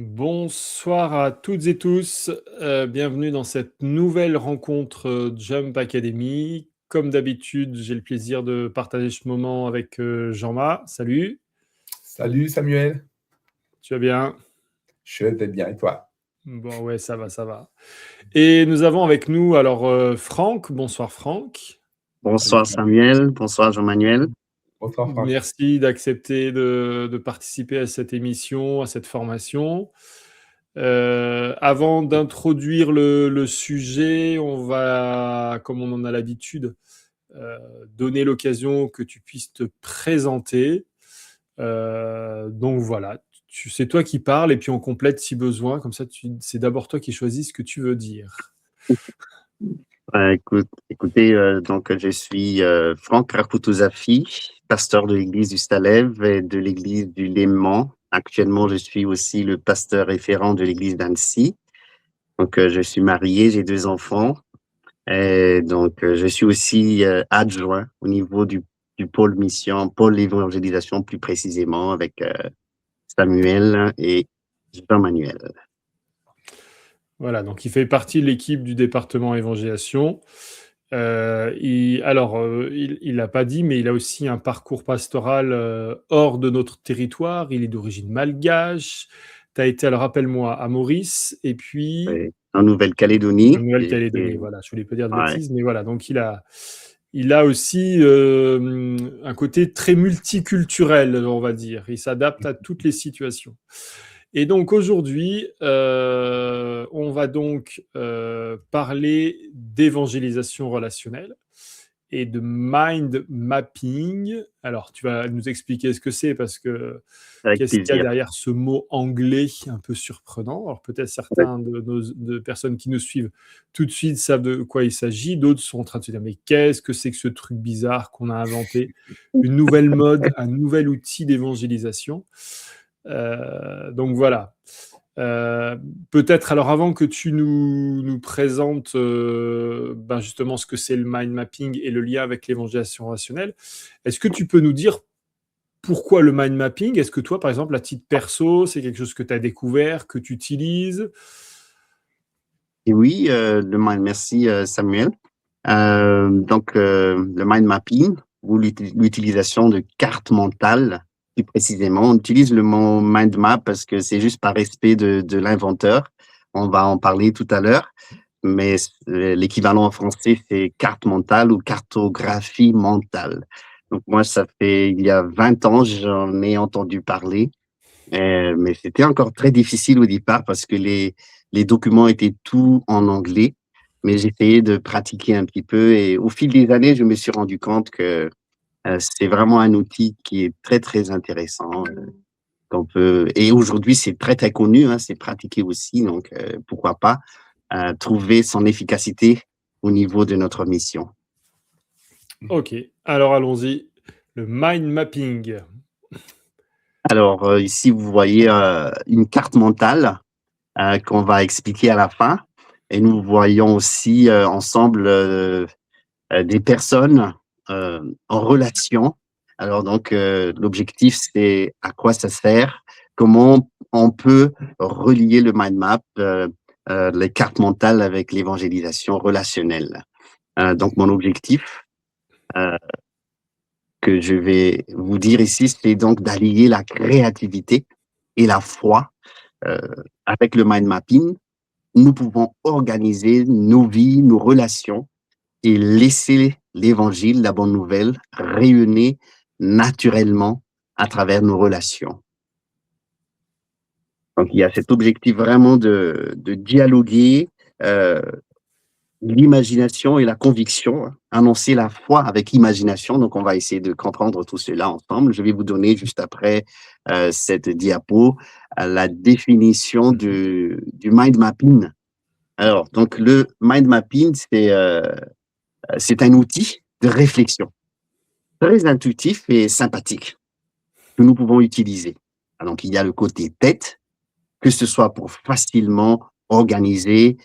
Bonsoir à toutes et tous, bienvenue dans cette nouvelle rencontre Jump Academy. Comme d'habitude, j'ai le plaisir de partager ce moment avec Jean-Ma. Salut, Salut Samuel, tu vas bien? je vais bien et toi? Bon, ouais, ça va, ça va. Et nous avons avec nous alors Franck. Bonsoir Franck. Salut Bonsoir Franck. Samuel, bonsoir Jean-Manuel. Bonsoir Franck. Merci d'accepter de participer à cette émission, à cette formation. Avant d'introduire le sujet, on va, comme on en a l'habitude, donner l'occasion que tu puisses te présenter. Donc voilà, c'est toi qui parles et puis on complète si besoin. Comme ça, c'est d'abord toi qui choisis ce que tu veux dire. Écoutez, donc je suis Franck Rakoutouzafy, pasteur de l'église du Stalève et de l'église du Léman. Actuellement, je suis aussi le pasteur référent de l'église d'Annecy. Donc, je suis marié, j'ai 2 enfants. Et donc, je suis aussi adjoint au niveau du pôle mission, pôle évangélisation plus précisément, avec Samuel et Jean-Manuel. Voilà, donc il fait partie de l'équipe du département évangélisation. Il n'a pas dit, mais il a aussi un parcours pastoral hors de notre territoire. Il est d'origine malgache. Tu as été, alors rappelle-moi, à Maurice et puis Ouais. En Nouvelle-Calédonie. en Nouvelle-Calédonie. Voilà, je voulais pas dire de Ouais. bêtises, mais voilà. Donc il a aussi un côté très multiculturel, on va dire. Il s'adapte à toutes les situations. Et donc aujourd'hui, on va donc parler d'évangélisation relationnelle et de mind mapping. Alors, tu vas nous expliquer ce que c'est parce que Avec qu'est-ce qu'il y a plaisir. derrière ce mot anglais un peu surprenant. Alors peut-être certains de personnes qui nous suivent tout de suite savent de quoi il s'agit, d'autres sont en train de se dire mais qu'est-ce que c'est que ce truc bizarre qu'on a inventé? Une nouvelle mode, un nouvel outil d'évangélisation. Donc voilà. Peut-être alors avant que tu nous présentes justement ce que c'est le mind mapping et le lien avec l'évangélisation rationnelle, est-ce que tu peux nous dire pourquoi le mind mapping? Est-ce que toi, par exemple, à titre perso, c'est quelque chose que tu as découvert, que tu utilises? Et oui, merci Samuel. Le mind mapping ou l'utilisation de cartes mentales, plus précisément. On utilise le mot mind map parce que c'est juste par respect de l'inventeur. On va en parler tout à l'heure, mais l'équivalent en français, c'est carte mentale ou cartographie mentale. Donc moi, il y a 20 ans, j'en ai entendu parler. Mais c'était encore très difficile au départ parce que les documents étaient tout en anglais, mais j'essayais de pratiquer un petit peu et au fil des années, je me suis rendu compte que c'est vraiment un outil qui est très, très intéressant, et aujourd'hui, c'est très, très connu, hein, c'est pratiqué aussi, donc pourquoi pas trouver son efficacité au niveau de notre mission. Ok, alors allons-y. Le mind mapping. Alors, ici, vous voyez une carte mentale qu'on va expliquer à la fin. Et nous voyons aussi ensemble des personnes en relation. Alors donc, l'objectif, c'est à quoi ça sert, comment on peut relier le mind map, les cartes mentales avec l'évangélisation relationnelle. Donc, mon objectif que je vais vous dire ici, c'est donc d'allier la créativité et la foi avec le mind mapping. Nous pouvons organiser nos vies, nos relations et laisser l'évangile, la bonne nouvelle, rayonner naturellement à travers nos relations. Donc, il y a cet objectif vraiment de dialoguer l'imagination et la conviction, hein, annoncer la foi avec imagination. Donc, on va essayer de comprendre tout cela ensemble. Je vais vous donner juste après cette diapo la définition du mind mapping. Alors, donc, le mind mapping, c'est un outil de réflexion très intuitif et sympathique que nous pouvons utiliser. Donc, il y a le côté tête, que ce soit pour facilement organiser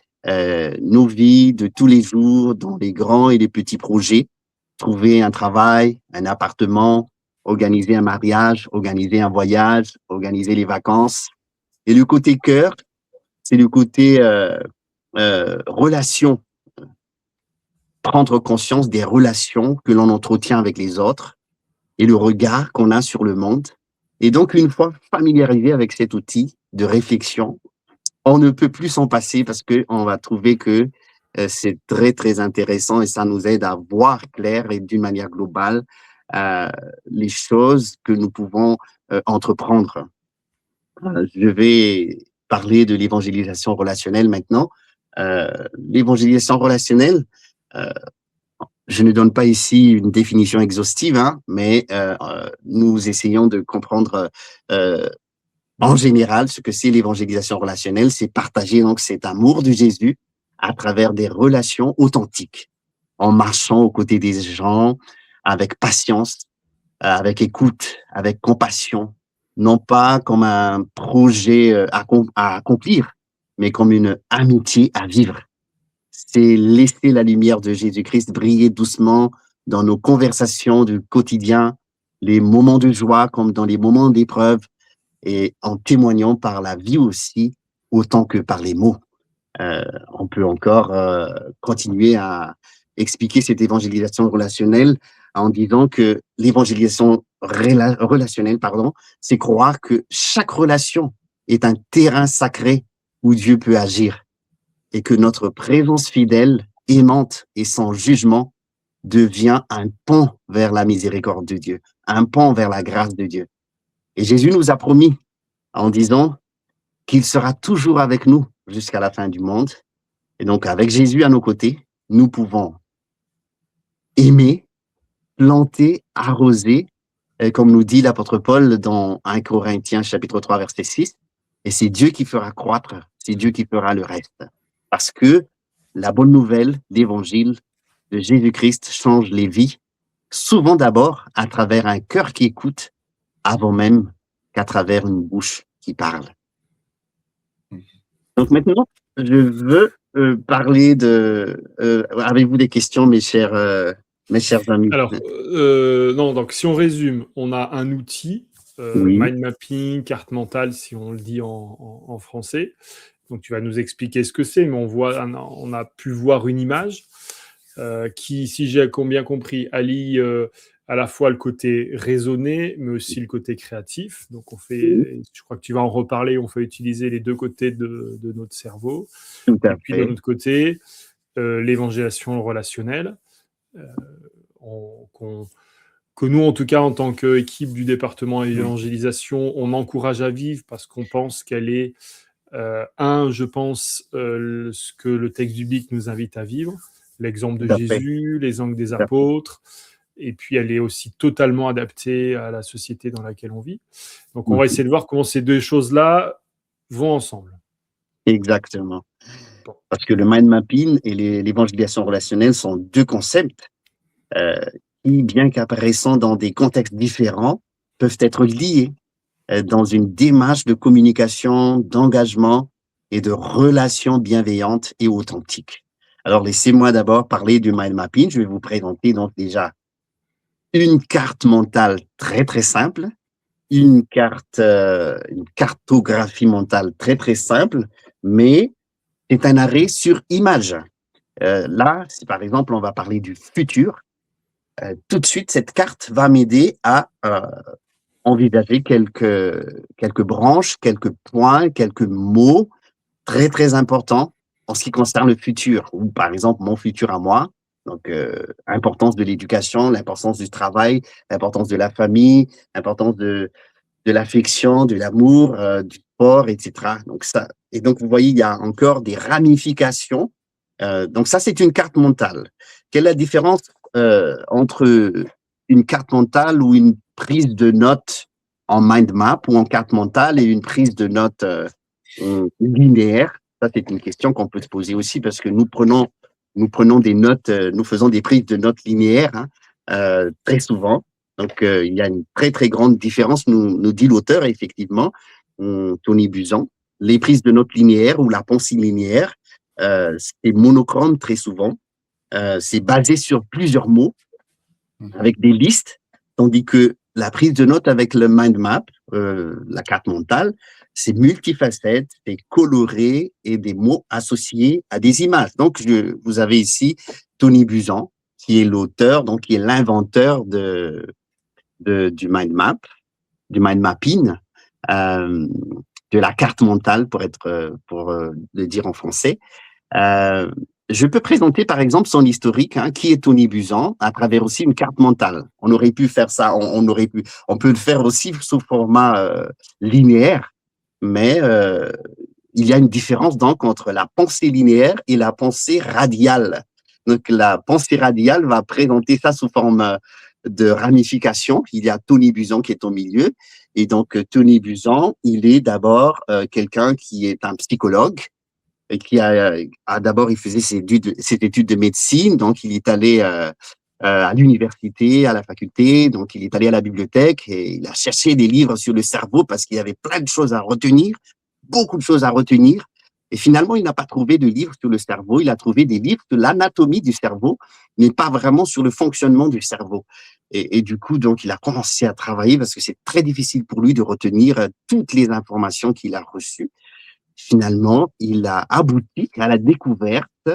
nos vies de tous les jours dans les grands et les petits projets, trouver un travail, un appartement, organiser un mariage, organiser un voyage, organiser les vacances. Et le côté cœur, c'est le côté relation, prendre conscience des relations que l'on entretient avec les autres et le regard qu'on a sur le monde. Et donc, une fois familiarisé avec cet outil de réflexion, on ne peut plus s'en passer parce qu'on va trouver que c'est très, très intéressant et ça nous aide à voir clair et d'une manière globale les choses que nous pouvons entreprendre. Je vais parler de l'évangélisation relationnelle maintenant. L'évangélisation relationnelle, je ne donne pas ici une définition exhaustive, hein, mais nous essayons de comprendre en général ce que c'est l'évangélisation relationnelle. C'est partager donc cet amour de Jésus à travers des relations authentiques, en marchant aux côtés des gens avec patience, avec écoute, avec compassion, non pas comme un projet à accomplir, mais comme une amitié à vivre. C'est laisser la lumière de Jésus-Christ briller doucement dans nos conversations du quotidien, les moments de joie comme dans les moments d'épreuve, et en témoignant par la vie aussi, autant que par les mots. On peut encore continuer à expliquer cette évangélisation relationnelle en disant que l'évangélisation relationnelle, c'est croire que chaque relation est un terrain sacré où Dieu peut agir et que notre présence fidèle, aimante et sans jugement devient un pont vers la miséricorde de Dieu, un pont vers la grâce de Dieu. Et Jésus nous a promis en disant qu'il sera toujours avec nous jusqu'à la fin du monde. Et donc, avec Jésus à nos côtés, nous pouvons aimer, planter, arroser, comme nous dit l'apôtre Paul dans 1 Corinthiens chapitre 3, verset 6. Et c'est Dieu qui fera croître, c'est Dieu qui fera le reste. Parce que la bonne nouvelle, l'évangile de Jésus-Christ change les vies, souvent d'abord à travers un cœur qui écoute, avant même qu'à travers une bouche qui parle. Donc maintenant, je veux parler de... avez-vous des questions, mes chers amis? Alors, non, donc si on résume, on a un outil, Oui. mind mapping, carte mentale, si on le dit en français. Donc tu vas nous expliquer ce que c'est, mais on a pu voir une image qui, si j'ai bien compris, allie à la fois le côté raisonné, mais aussi le côté créatif. Donc je crois que tu vas en reparler, on fait utiliser les deux côtés de notre cerveau. Tout à Et puis fait. de notre côté, l'évangélisation relationnelle, que nous, en tout cas, en tant qu'équipe du département évangélisation, on encourage à vivre parce qu'on pense qu'elle est, je pense, ce que le texte biblique nous invite à vivre, l'exemple de Jésus, l'exemple des apôtres, et puis elle est aussi totalement adaptée à la société dans laquelle on vit. Donc, on va essayer de voir comment ces deux choses-là vont ensemble. Exactement. Parce que le mind mapping et l'évangélisation relationnelle sont deux concepts qui, bien qu'apparaissant dans des contextes différents, peuvent être liés dans une démarche de communication, d'engagement et de relations bienveillantes et authentiques. Alors, laissez-moi d'abord parler du mind mapping. Je vais vous présenter donc déjà une carte mentale très, très simple, une cartographie mentale très, très simple, mais c'est un arrêt sur image. Là, si par exemple, on va parler du futur, tout de suite, cette carte va m'aider à envisager quelques branches, quelques points, quelques mots très, très importants en ce qui concerne le futur, ou par exemple, mon futur à moi. Donc, importance de l'éducation, l'importance du travail, l'importance de la famille, l'importance de l'affection, de l'amour, du sport, etc. Donc, vous voyez, il y a encore des ramifications. Donc, ça, c'est une carte mentale. Quelle est la différence entre une carte mentale ou une prise de notes en mind map ou en carte mentale et une prise de notes linéaire? Ça, c'est une question qu'on peut se poser aussi parce que nous prenons des notes, nous faisons des prises de notes linéaires très souvent. Donc, il y a une très, très grande différence, nous dit l'auteur, effectivement, Tony Buzan. Les prises de notes linéaires ou la pensée linéaire, c'est monochrome très souvent. C'est basé sur plusieurs mots avec des listes, tandis que la prise de notes avec le mind map, la carte mentale, c'est multifacette, c'est coloré et des mots associés à des images. Donc, vous avez ici Tony Buzan, qui est l'auteur, donc qui est l'inventeur du mind map, du mind mapping, de la carte mentale, pour le dire en français. Je peux présenter, par exemple, son historique, qui est Tony Buzan, à travers aussi une carte mentale. On aurait pu faire ça, on peut le faire aussi sous format linéaire, mais il y a une différence donc entre la pensée linéaire et la pensée radiale. Donc, la pensée radiale va présenter ça sous forme de ramification. Il y a Tony Buzan qui est au milieu. Et donc, Tony Buzan, il est d'abord quelqu'un qui est un psychologue, et qui d'abord, il faisait ses études de médecine, donc il est allé à l'université, à la faculté, donc il est allé à la bibliothèque et il a cherché des livres sur le cerveau parce qu'il y avait plein de choses à retenir, beaucoup de choses à retenir. Et finalement, il n'a pas trouvé de livres sur le cerveau, il a trouvé des livres sur l'anatomie du cerveau, mais pas vraiment sur le fonctionnement du cerveau. Et du coup, donc, il a commencé à travailler parce que c'est très difficile pour lui de retenir toutes les informations qu'il a reçues. Finalement, il a abouti à la découverte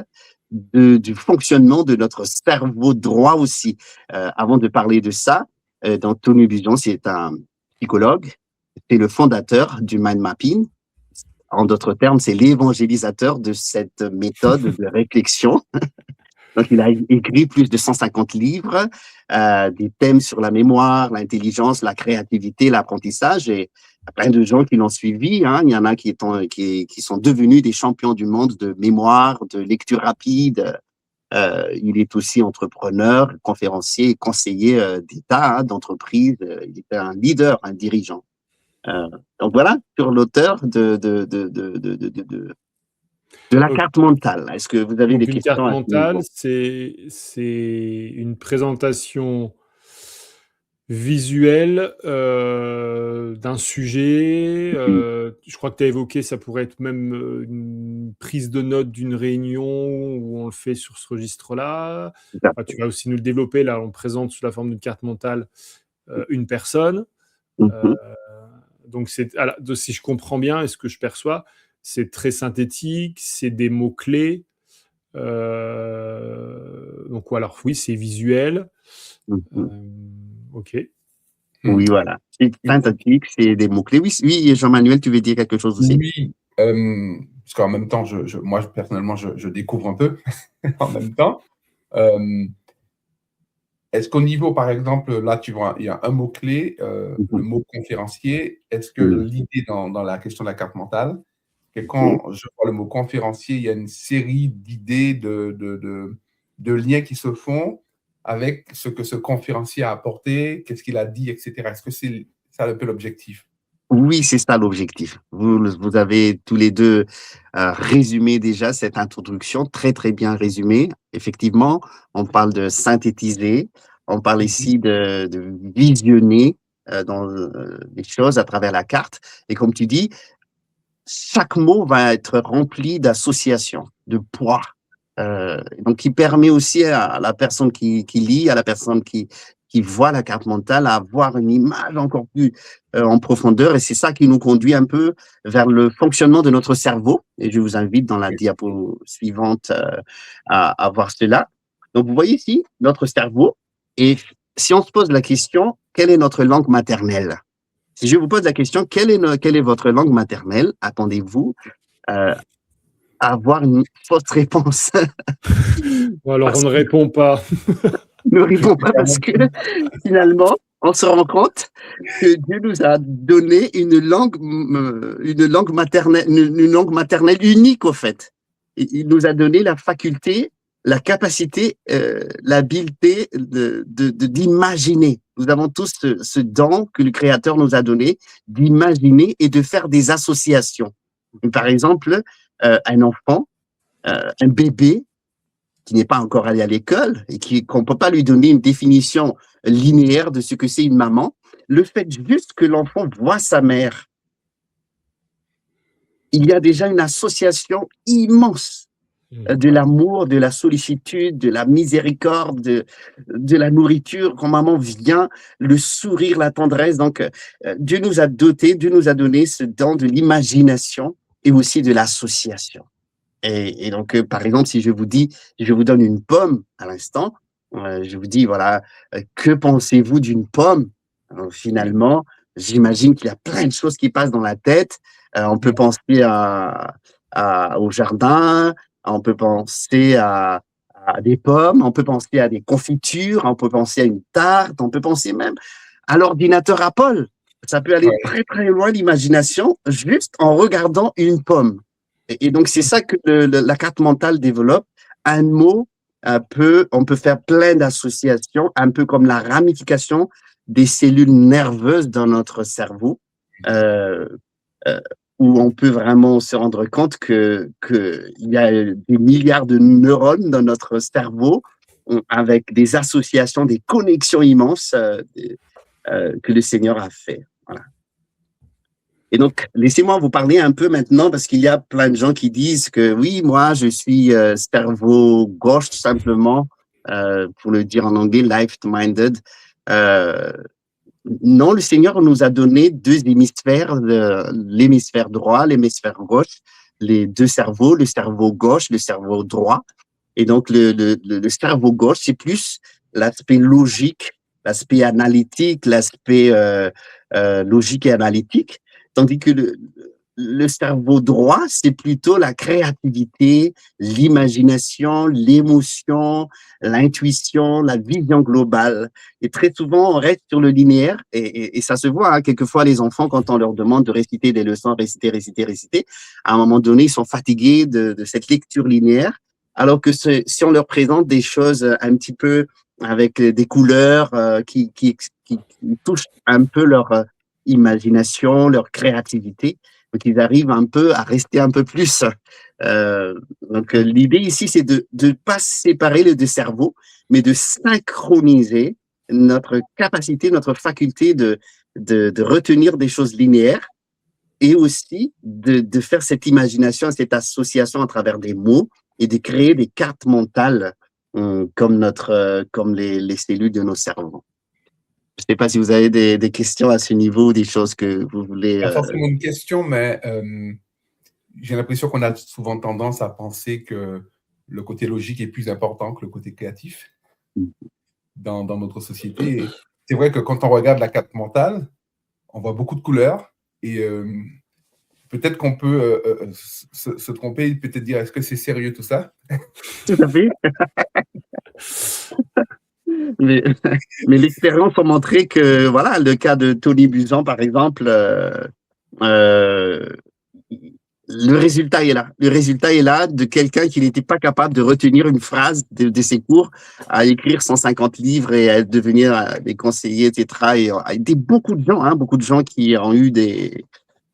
du fonctionnement de notre cerveau droit aussi. Avant de parler de ça, donc Tony Buzan, c'est un psychologue, c'est le fondateur du mind mapping. En d'autres termes, c'est l'évangélisateur de cette méthode de réflexion. Donc, il a écrit plus de 150 livres, des thèmes sur la mémoire, l'intelligence, la créativité, l'apprentissage, et il y a plein de gens qui l'ont suivi. Il y en a qui sont devenus des champions du monde de mémoire, de lecture rapide. Il est aussi entrepreneur, conférencier et conseiller d'État, d'entreprise. Il était un leader, un dirigeant. Donc voilà, sur l'auteur de la carte mentale. Est-ce que vous avez des questions? Une carte mentale, c'est une présentation visuelle d'un sujet. Je crois que tu as évoqué, ça pourrait être même une prise de notes d'une réunion où on le fait sur ce registre-là. Enfin, tu vas aussi nous le développer. Là, on présente sous la forme d'une carte mentale une personne. Donc, si je comprends bien et ce que je perçois, c'est très synthétique, c'est des mots-clés. Donc, alors oui, c'est visuel. Ok. Oui, voilà. C'est synthétique, c'est des mots-clés. Oui, Jean-Manuel, tu veux dire quelque chose aussi? Oui, parce qu'en même temps, moi, personnellement, je découvre un peu en même temps. Est-ce qu'au niveau, par exemple, là, tu vois, il y a un mot-clé, le mot conférencier. Est-ce que l'idée dans la question de la carte mentale, que quand je vois le mot conférencier, il y a une série d'idées, de liens qui se font avec ce que ce conférencier a apporté, qu'est-ce qu'il a dit, etc. Est-ce que c'est ça un peu l'objectif? Oui, c'est ça l'objectif. Vous avez tous les deux résumé déjà cette introduction, très très bien résumé. Effectivement, on parle de synthétiser, on parle ici de visionner dans les choses à travers la carte. Et comme tu dis, chaque mot va être rempli d'associations, de poids. Donc, qui permet aussi à la personne qui lit, à la personne qui voit la carte mentale, à avoir une image encore plus en profondeur. Et c'est ça qui nous conduit un peu vers le fonctionnement de notre cerveau. Et je vous invite dans la diapo suivante à voir cela. Donc, vous voyez ici notre cerveau. Et si on se pose la question, quelle est notre langue maternelle? Si je vous pose la question, quelle est votre langue maternelle? Attendez-vous à avoir une fausse réponse. Alors, on ne répond pas. Ne répond pas parce que finalement, on se rend compte que Dieu nous a donné une langue maternelle unique, au fait. Il nous a donné la faculté, la capacité, l'habileté d'imaginer. Nous avons tous ce don que le Créateur nous a donné d'imaginer et de faire des associations. Par exemple, un enfant, un bébé, qui n'est pas encore allé à l'école et qu'on ne peut pas lui donner une définition linéaire de ce que c'est une maman, le fait juste que l'enfant voit sa mère, il y a déjà une association immense de l'amour, de la sollicitude, de la miséricorde, de la nourriture. Quand maman vient, le sourire, la tendresse. Donc, Dieu nous a dotés, Dieu nous a donné ce don de l'imagination et aussi de l'association. Et donc, par exemple, si je vous donne une pomme à l'instant, je vous dis, voilà, que pensez-vous d'une pomme? Alors, finalement, j'imagine qu'il y a plein de choses qui passent dans la tête. On peut penser au jardin, on peut penser à des pommes, on peut penser à des confitures, on peut penser à une tarte, on peut penser même à l'ordinateur Apple. Ça peut aller Ouais. très, très loin l'imagination juste en regardant une pomme. Et donc, c'est ça que la carte mentale développe. Un mot, on peut faire plein d'associations, un peu comme la ramification des cellules nerveuses dans notre cerveau, euh, euh, où on peut vraiment se rendre compte qu'il y a des milliards de neurones dans notre cerveau avec des associations, des connexions immenses que le Seigneur a fait. Voilà. Et donc, laissez-moi vous parler un peu maintenant, parce qu'il y a plein de gens qui disent que oui, moi, je suis cerveau gauche, simplement, pour le dire en anglais, left-minded. Non, le Seigneur nous a donné deux hémisphères, l'hémisphère droit, l'hémisphère gauche, les deux cerveaux, le cerveau gauche, le cerveau droit. Et donc, le cerveau gauche, c'est plus l'aspect logique, l'aspect analytique, l'aspect logique et analytique, tandis que le cerveau droit, c'est plutôt la créativité, l'imagination, l'émotion, l'intuition, la vision globale. Et très souvent, on reste sur le linéaire, et ça se voit, hein, quelquefois, les enfants, quand on leur demande de réciter des leçons, réciter, à un moment donné, ils sont fatigués de cette lecture linéaire. Alors que si on leur présente des choses un petit peu avec des couleurs qui touchent un peu leur imagination, leur créativité, donc ils arrivent un peu à rester un peu plus. Donc l'idée ici, c'est de ne pas séparer les deux cerveaux, mais de synchroniser notre capacité, notre faculté de retenir des choses linéaires et aussi de faire cette imagination, cette association à travers des mots et de créer des cartes mentales comme les cellules de nos cerveaux. Je ne sais pas si vous avez des questions à ce niveau, des choses que vous voulez. Pas forcément une question, mais j'ai l'impression qu'on a souvent tendance à penser que le côté logique est plus important que le côté créatif dans notre société. Et c'est vrai que quand on regarde la carte mentale, on voit beaucoup de couleurs et peut-être qu'on peut se tromper, peut-être dire est-ce que c'est sérieux tout ça? Tout à fait. Mais, mais l'expérience a montré que, voilà, le cas de Tony Buzan, par exemple, le résultat est là. Le résultat est là de quelqu'un qui n'était pas capable de retenir une phrase de ses cours, à écrire 150 livres et à devenir des conseillers, etc. Et beaucoup de gens qui ont eu des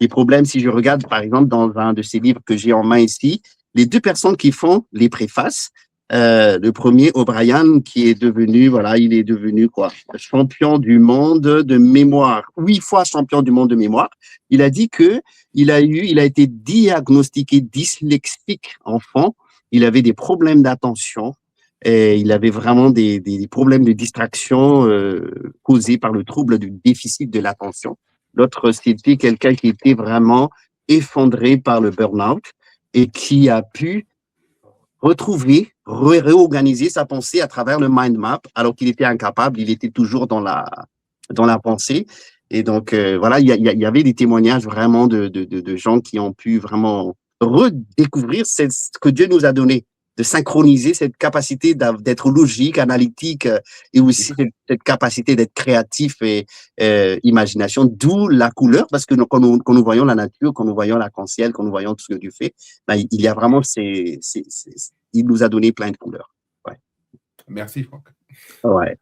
problèmes. Si je regarde, par exemple, dans un de ces livres que j'ai en main ici, les deux personnes qui font les préfaces, le premier, O'Brien, qui est devenu, voilà, il est devenu quoi, champion du monde de mémoire, 8 fois champion du monde de mémoire. Il a dit que il a été diagnostiqué dyslexique enfant. Il avait des problèmes d'attention et il avait vraiment des problèmes de distraction causés par le trouble du déficit de l'attention. L'autre, c'était quelqu'un qui était vraiment effondré par le burn-out et qui a pu retrouver, réorganiser sa pensée à travers le mind map, alors qu'il était incapable, il était toujours dans la pensée. Et donc, voilà, il y avait des témoignages vraiment de gens qui ont pu vraiment redécouvrir ce que Dieu nous a donné, de synchroniser cette capacité d'être logique, analytique, et aussi cette capacité d'être créatif et imagination, d'où la couleur, parce que quand nous voyons la nature, quand nous voyons l'arc-en-ciel, quand nous voyons tout ce que Dieu fait, ben, il y a vraiment il nous a donné plein de couleurs. Ouais. Merci, Franck. Ouais.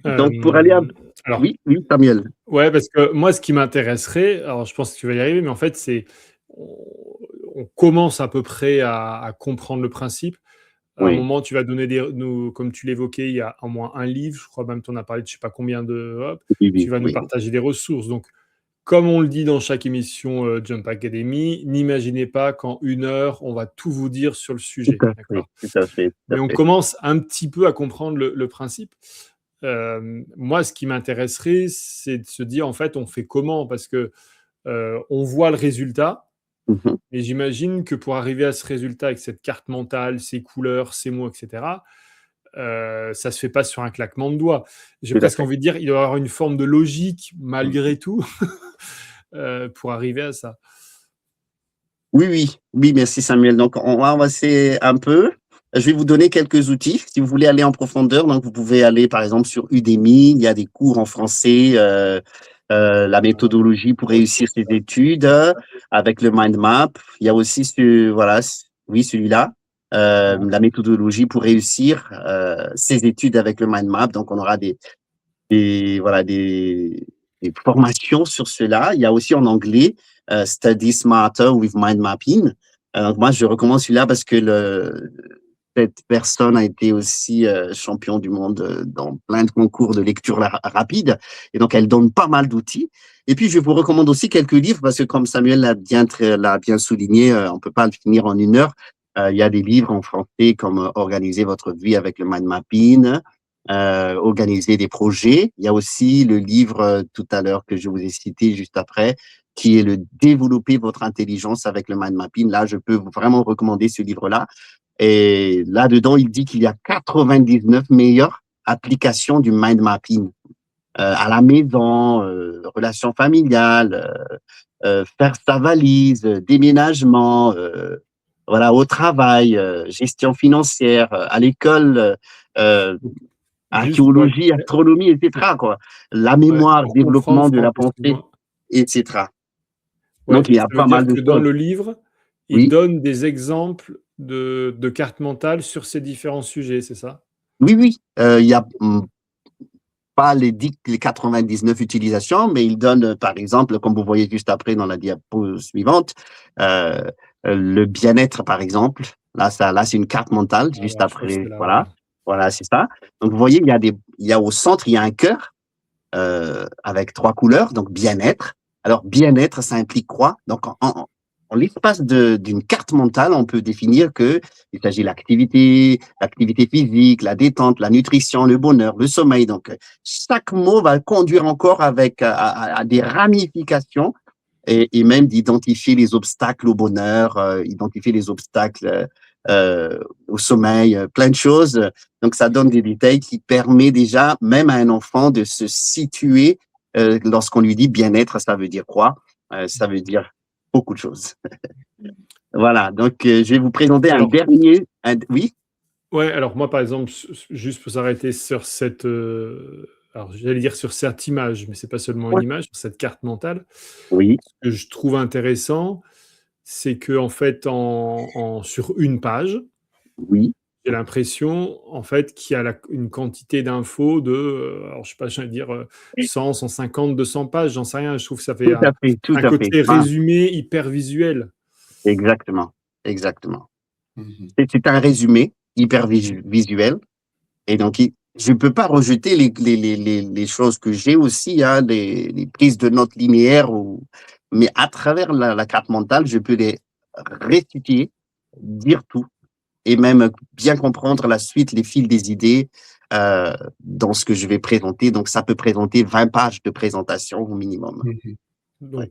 Donc, pour aller à... Alors, oui, Samuel. Ouais, parce que moi, ce qui m'intéresserait, alors je pense que tu vas y arriver, mais en fait, c'est on commence à peu près à comprendre le principe. À un moment, tu vas donner comme tu l'évoquais, il y a au moins un livre, je crois même que tu en as parlé de je ne sais pas combien de... Hop, tu vas nous partager des ressources. Donc, comme on le dit dans chaque émission Jump Academy, n'imaginez pas qu'en 1 heure, on va tout vous dire sur le sujet. Tout à fait, D'accord ? tout à fait, tout Mais à on fait. commence un petit peu à comprendre le principe. Moi, ce qui m'intéresserait, c'est de se dire, en fait, on fait comment ? Parce que on voit le résultat, Mhm. mais j'imagine que pour arriver à ce résultat avec cette carte mentale, ces couleurs, ces mots, etc., ça se fait pas sur un claquement de doigts. J'ai Tout à presque fait. envie de dire, il doit y avoir une forme de logique malgré tout pour arriver à ça. Oui, oui, oui, merci Samuel. Donc, on va avancer un peu. Je vais vous donner quelques outils. Si vous voulez aller en profondeur, donc vous pouvez aller par exemple sur Udemy. Il y a des cours en français, la méthodologie pour réussir ses études avec le mind map. Il y a aussi voilà, oui, celui-là, la méthodologie pour réussir ses études avec le mind map. Donc, on aura voilà, des formations sur cela. Il y a aussi en anglais Study Smarter with Mind Mapping. Donc moi, je recommande celui-là parce que cette personne a été aussi champion du monde dans plein de concours de lecture rapide. Et donc, elle donne pas mal d'outils. Et puis, je vous recommande aussi quelques livres parce que comme Samuel l'a bien souligné, on peut pas le finir en 1 heure. Il y a des livres en français comme Organiser votre vie avec le mind mapping, organiser des projets. Il y a aussi le livre tout à l'heure que je vous ai cité juste après, qui est le Développer votre intelligence avec le mind mapping. Là, je peux vraiment recommander ce livre-là. Et là-dedans, il dit qu'il y a 99 meilleures applications du mind mapping à la maison, relations familiales, faire sa valise, déménagement, voilà, au travail, gestion financière, à l'école, Juste pour être archéologie, clair, astronomie, etc., quoi. La ouais, mémoire, pour comprendre, développement de la Franck, pensée, excuse-moi. etc. Ouais, Donc, il y ça a veut pas mal dire de que dans choses. le livre, il Oui, donne des exemples de cartes mentales sur ces différents sujets, c'est ça? oui, oui. Il y a pas les 99 utilisations, mais il donne, par exemple, comme vous voyez juste après dans la diapo suivante, euh, le bien-être, par exemple. Là, c'est une carte mentale, juste Alors, je crois que c'est après. là, ouais. Voilà, voilà, c'est ça. Donc, vous voyez, il y a au centre, il y a un cœur avec 3 couleurs, donc bien-être. Alors, bien-être, ça implique quoi? Donc, en l'espace d'une carte mentale, on peut définir que il s'agit de l'activité physique, la détente, la nutrition, le bonheur, le sommeil. Donc, chaque mot va conduire encore avec à des ramifications et même d'identifier les obstacles au bonheur, identifier les obstacles au sommeil, plein de choses. Donc, ça donne des détails qui permettent déjà, même à un enfant, de se situer lorsqu'on lui dit bien-être, ça veut dire quoi? Ça veut dire beaucoup de choses. Voilà, donc je vais vous présenter un Alors, dernier. Oui, ouais, alors moi, par exemple, juste pour s'arrêter sur cette, alors j'allais dire sur cette image, mais c'est pas seulement une ouais, image, sur cette carte mentale. oui, Ce que je trouve intéressant, c'est que en fait, sur une page, oui, j'ai l'impression, en fait, qu'il y a une quantité d'infos de, alors je sais pas, j'allais dire 100, 150, 200 pages, j'en sais rien. Je trouve que ça fait tout à fait, tout un à fait. côté Ah, résumé hyper visuel. exactement, exactement. Mhm. C'est un résumé hyper visuel. Et donc, je ne peux pas rejeter les choses que j'ai aussi, hein, les prises de notes linéaires, mais à travers la carte mentale, je peux les restituer, dire tout, et même bien comprendre la suite, les fils des idées dans ce que je vais présenter. Donc, ça peut présenter 20 pages de présentation au minimum. Mhm. Ouais. Donc,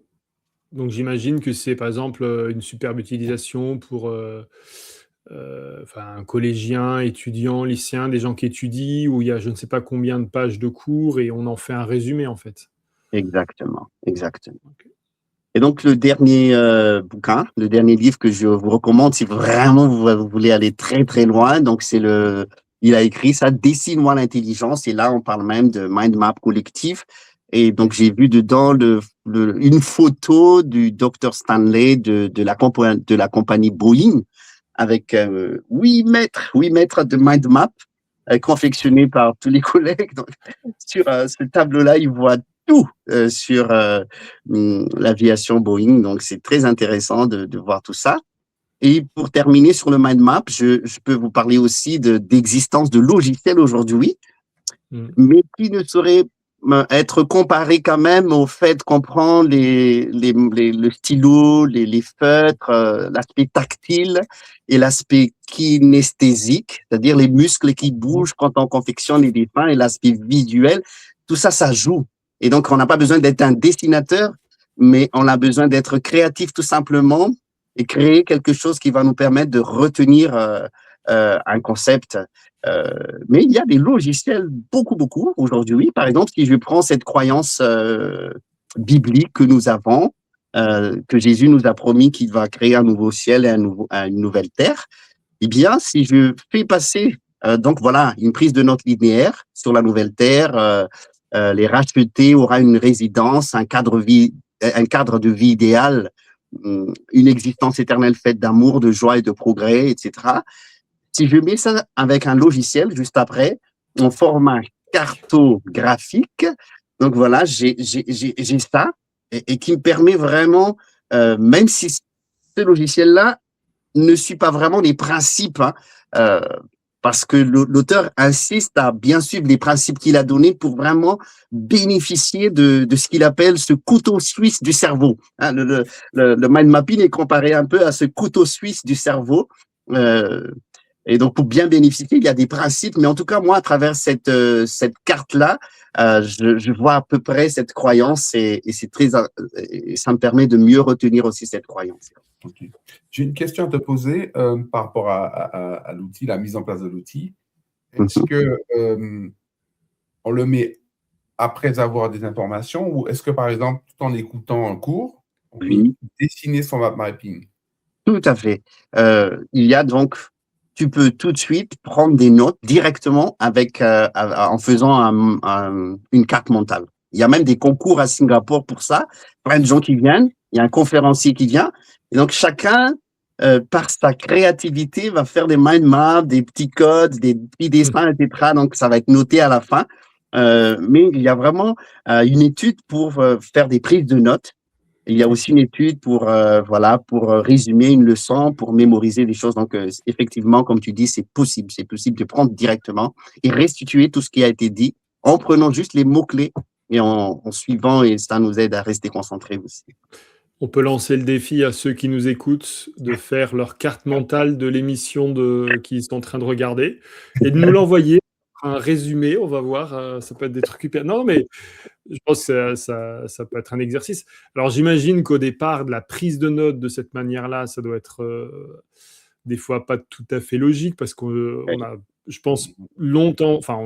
donc j'imagine que c'est par exemple une superbe utilisation pour enfin, un collégien, étudiant, lycéen, des gens qui étudient, où il y a je ne sais pas combien de pages de cours et on en fait un résumé en fait. Exactement, exactement. Ok. Et donc, le dernier bouquin, le dernier livre que je vous recommande, si vraiment vous voulez aller très, très loin, donc il a écrit ça, Dessine-moi l'intelligence, et là, on parle même de mind map collectif. Et donc, j'ai vu dedans une photo du Dr. Stanley de la compagnie Boeing avec 8 mètres de mind map confectionné par tous les collègues. Donc, sur ce tableau-là, ils voient tout sur l'aviation Boeing. Donc, c'est très intéressant de voir tout ça. Et pour terminer sur le mind map, je peux vous parler aussi d'existence de logiciels aujourd'hui, Mm. mais qui ne seraient être comparé quand même au fait qu'on prend le stylo, les feutres, l'aspect tactile et l'aspect kinesthésique, c'est-à-dire les muscles qui bougent quand on confectionne les dessins et l'aspect visuel. Tout ça, ça joue. Et donc, on n'a pas besoin d'être un dessinateur, mais on a besoin d'être créatif tout simplement et créer quelque chose qui va nous permettre de retenir un concept. Mais il y a des logiciels beaucoup aujourd'hui. Par exemple, si je prends cette croyance biblique que nous avons, que Jésus nous a promis qu'il va créer un nouveau ciel et une nouvelle terre, eh bien, si je fais passer donc voilà une prise de note linéaire sur la nouvelle terre, les rachetés aura une résidence, un cadre de vie idéal, une existence éternelle faite d'amour, de joie et de progrès, etc. Si je mets ça avec un logiciel juste après, en format cartographique, donc voilà, j'ai ça et qui me permet vraiment, même si ce logiciel-là ne suit pas vraiment les principes, hein, parce que l'auteur insiste à bien suivre les principes qu'il a donnés pour vraiment bénéficier de ce qu'il appelle ce couteau suisse du cerveau. Hein, le mind mapping est comparé un peu à ce couteau suisse du cerveau. Et donc, pour bien bénéficier, il y a des principes. Mais en tout cas, moi, à travers cette carte-là, je vois à peu près cette croyance et ça me permet de mieux retenir aussi cette croyance. Okay. J'ai une question à te poser par rapport à l'outil, la mise en place de l'outil. Est-ce que on le met après avoir des informations ou est-ce que, par exemple, tout en écoutant un cours, on peut dessiner son map mapping? Tout à fait. Il y a donc, tu peux tout de suite prendre des notes directement en faisant une carte mentale. Il y a même des concours à Singapour pour ça. Plein de gens qui viennent. Il y a un conférencier qui vient. Et donc, chacun, par sa créativité, va faire des mind maps, des petits codes, des petits dessins, etc. Donc, ça va être noté à la fin. Mais il y a vraiment une étude pour faire des prises de notes. Il y a aussi une étude pour résumer une leçon, pour mémoriser des choses. Donc, effectivement, comme tu dis, c'est possible. C'est possible de prendre directement et restituer tout ce qui a été dit en prenant juste les mots-clés et en suivant, et ça nous aide à rester concentrés aussi. On peut lancer le défi à ceux qui nous écoutent de faire leur carte mentale de l'émission qu'ils sont en train de regarder et de nous l'envoyer, un résumé, on va voir, ça peut être des trucs hyper... Non, mais je pense que ça peut être un exercice. Alors, j'imagine qu'au départ, de la prise de notes de cette manière-là, ça doit être des fois pas tout à fait logique parce qu'on a, je pense, longtemps... Enfin,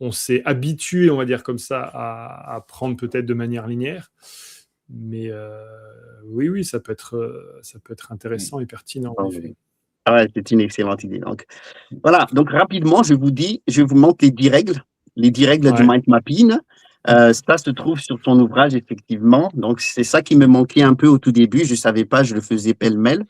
on s'est habitué, on va dire comme ça, à prendre peut-être de manière linéaire. Mais oui, ça peut être intéressant et pertinent. En effet. Ouais, c'est une excellente idée. Donc, voilà. Donc, rapidement, je vous montre les 10 règles du mind mapping. Ça se trouve sur ton ouvrage, effectivement. Donc, c'est ça qui me manquait un peu au tout début. Je ne savais pas, je le faisais pêle-mêle.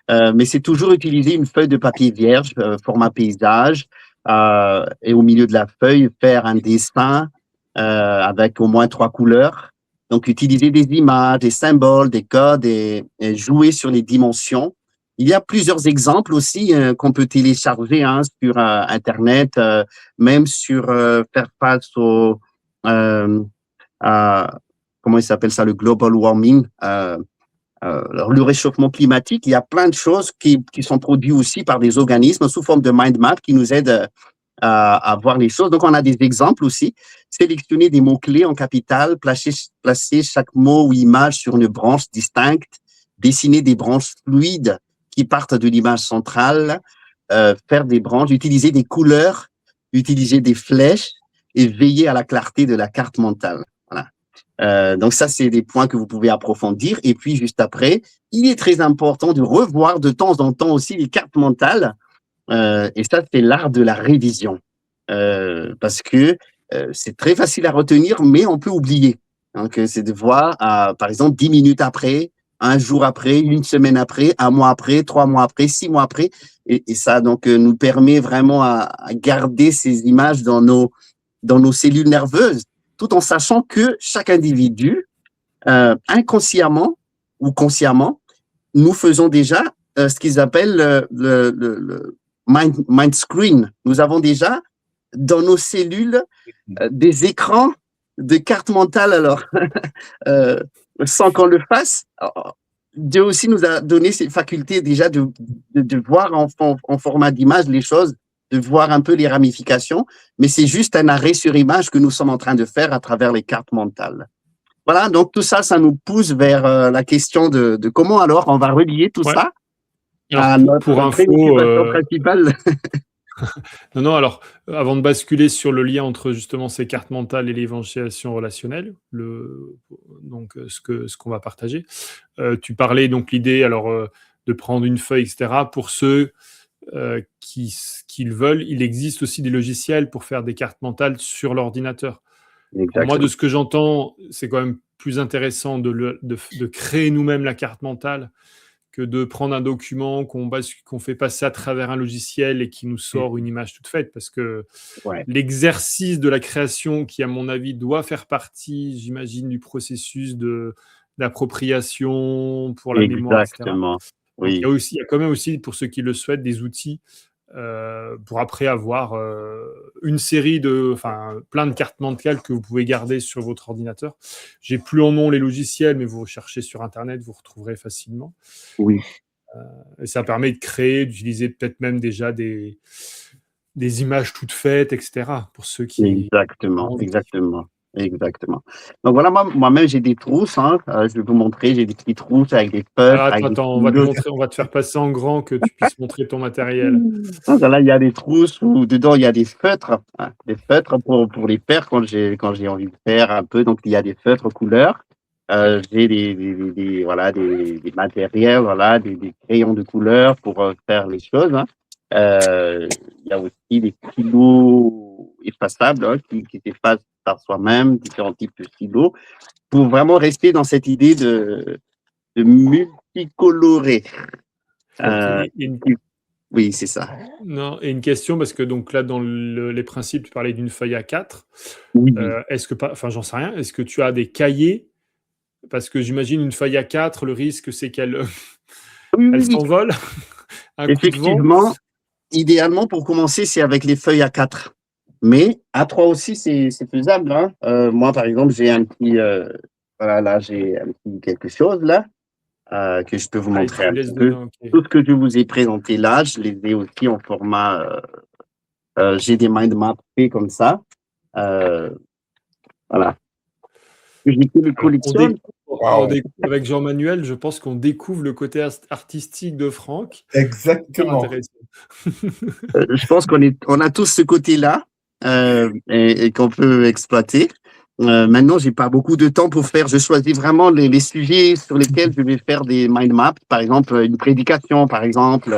Mais c'est toujours utiliser une feuille de papier vierge, format paysage, et au milieu de la feuille, faire un dessin avec au moins 3 couleurs. Donc, utiliser des images, des symboles, des codes et jouer sur les dimensions. Il y a plusieurs exemples aussi qu'on peut télécharger sur Internet, même sur faire face au comment il s'appelle ça, le global warming, le réchauffement climatique. Il y a plein de choses qui sont produites aussi par des organismes sous forme de mind map qui nous aident à voir les choses. Donc, on a des exemples aussi. Sélectionner des mots-clés en capitale, placer chaque mot ou image sur une branche distincte, dessiner des branches fluides qui partent de l'image centrale, faire des branches, utiliser des couleurs, utiliser des flèches et veiller à la clarté de la carte mentale. Voilà. Donc, ça, c'est des points que vous pouvez approfondir. Et puis, juste après, il est très important de revoir de temps en temps aussi les cartes mentales. Et ça, c'est l'art de la révision. Parce que c'est très facile à retenir, mais on peut oublier. Donc, c'est de voir, par exemple, 10 minutes après, un jour après, une semaine après, un mois après, 3 mois après, 6 mois après. Et ça, donc, nous permet vraiment à garder ces images dans nos cellules nerveuses, tout en sachant que chaque individu, inconsciemment ou consciemment, nous faisons déjà ce qu'ils appellent le mind screen. Nous avons déjà dans nos cellules des écrans de cartes mentales, alors, sans qu'on le fasse. Alors, Dieu aussi nous a donné cette faculté déjà de voir en format d'image les choses, de voir un peu les ramifications, mais c'est juste un arrêt sur image que nous sommes en train de faire à travers les cartes mentales. Voilà, donc tout ça, ça nous pousse vers la question de comment alors on va relier tout ça Alors, à notre préoccupation principale. Non, alors, avant de basculer sur le lien entre justement ces cartes mentales et l'évangélisation relationnelle, donc ce qu'on va partager, tu parlais donc l'idée alors de prendre une feuille, etc. Pour ceux qui le veulent, il existe aussi des logiciels pour faire des cartes mentales sur l'ordinateur. Moi, de ce que j'entends, c'est quand même plus intéressant de créer nous-mêmes la carte mentale que de prendre un document qu'on fait passer à travers un logiciel et qui nous sort une image toute faite, parce que l'exercice de la création, qui à mon avis doit faire partie, j'imagine, du processus d'appropriation pour la mémoire, etc. Oui. Donc, il y a quand même aussi, pour ceux qui le souhaitent, des outils pour après avoir une série plein de cartes mentales que vous pouvez garder sur votre ordinateur. J'ai plus en nom les logiciels, mais vous recherchez sur Internet, vous retrouverez facilement. Oui. Et ça permet de créer, d'utiliser peut-être même déjà des images toutes faites, etc. pour ceux qui... Exactement. Donc voilà, moi-même, j'ai des trousses. Je vais vous montrer, j'ai des petites trousses avec des feuilles. Attends, on va te faire passer en grand que tu puisses montrer ton matériel. Donc là, il y a des trousses où dedans, il y a des feutres. Des feutres pour les faire quand j'ai envie de faire un peu. Donc, il y a des feutres couleurs. J'ai des matériels, des crayons de couleur pour faire les choses. Il y a aussi des stylos effaçables qui s'effacent par soi-même, différents types de stylos, pour vraiment rester dans cette idée de multicolorer. Oui, c'est ça. Non, et une question, parce que donc là, dans les principes, tu parlais d'une feuille A4. Oui. J'en sais rien, est-ce que tu as des cahiers? Parce que j'imagine une feuille A4, le risque, c'est qu'elle s'envole. Effectivement, idéalement, pour commencer, c'est avec les feuilles A4. Mais A3 aussi, c'est faisable. Moi, par exemple, j'ai un petit... j'ai un petit quelque chose là, que je peux vous montrer un petit peu. Tout ce que je vous ai présenté là, je les ai aussi en format... j'ai des mind maps faits comme ça. Voilà. Je les collectionne. Avec Jean-Manuel, je pense qu'on découvre le côté artistique de Franck. Exactement. Je pense qu'on a tous ce côté-là et qu'on peut exploiter. Maintenant, j'ai pas beaucoup de temps pour faire. Je choisis vraiment les sujets sur lesquels je vais faire des mind maps. Par exemple, une prédication, par exemple.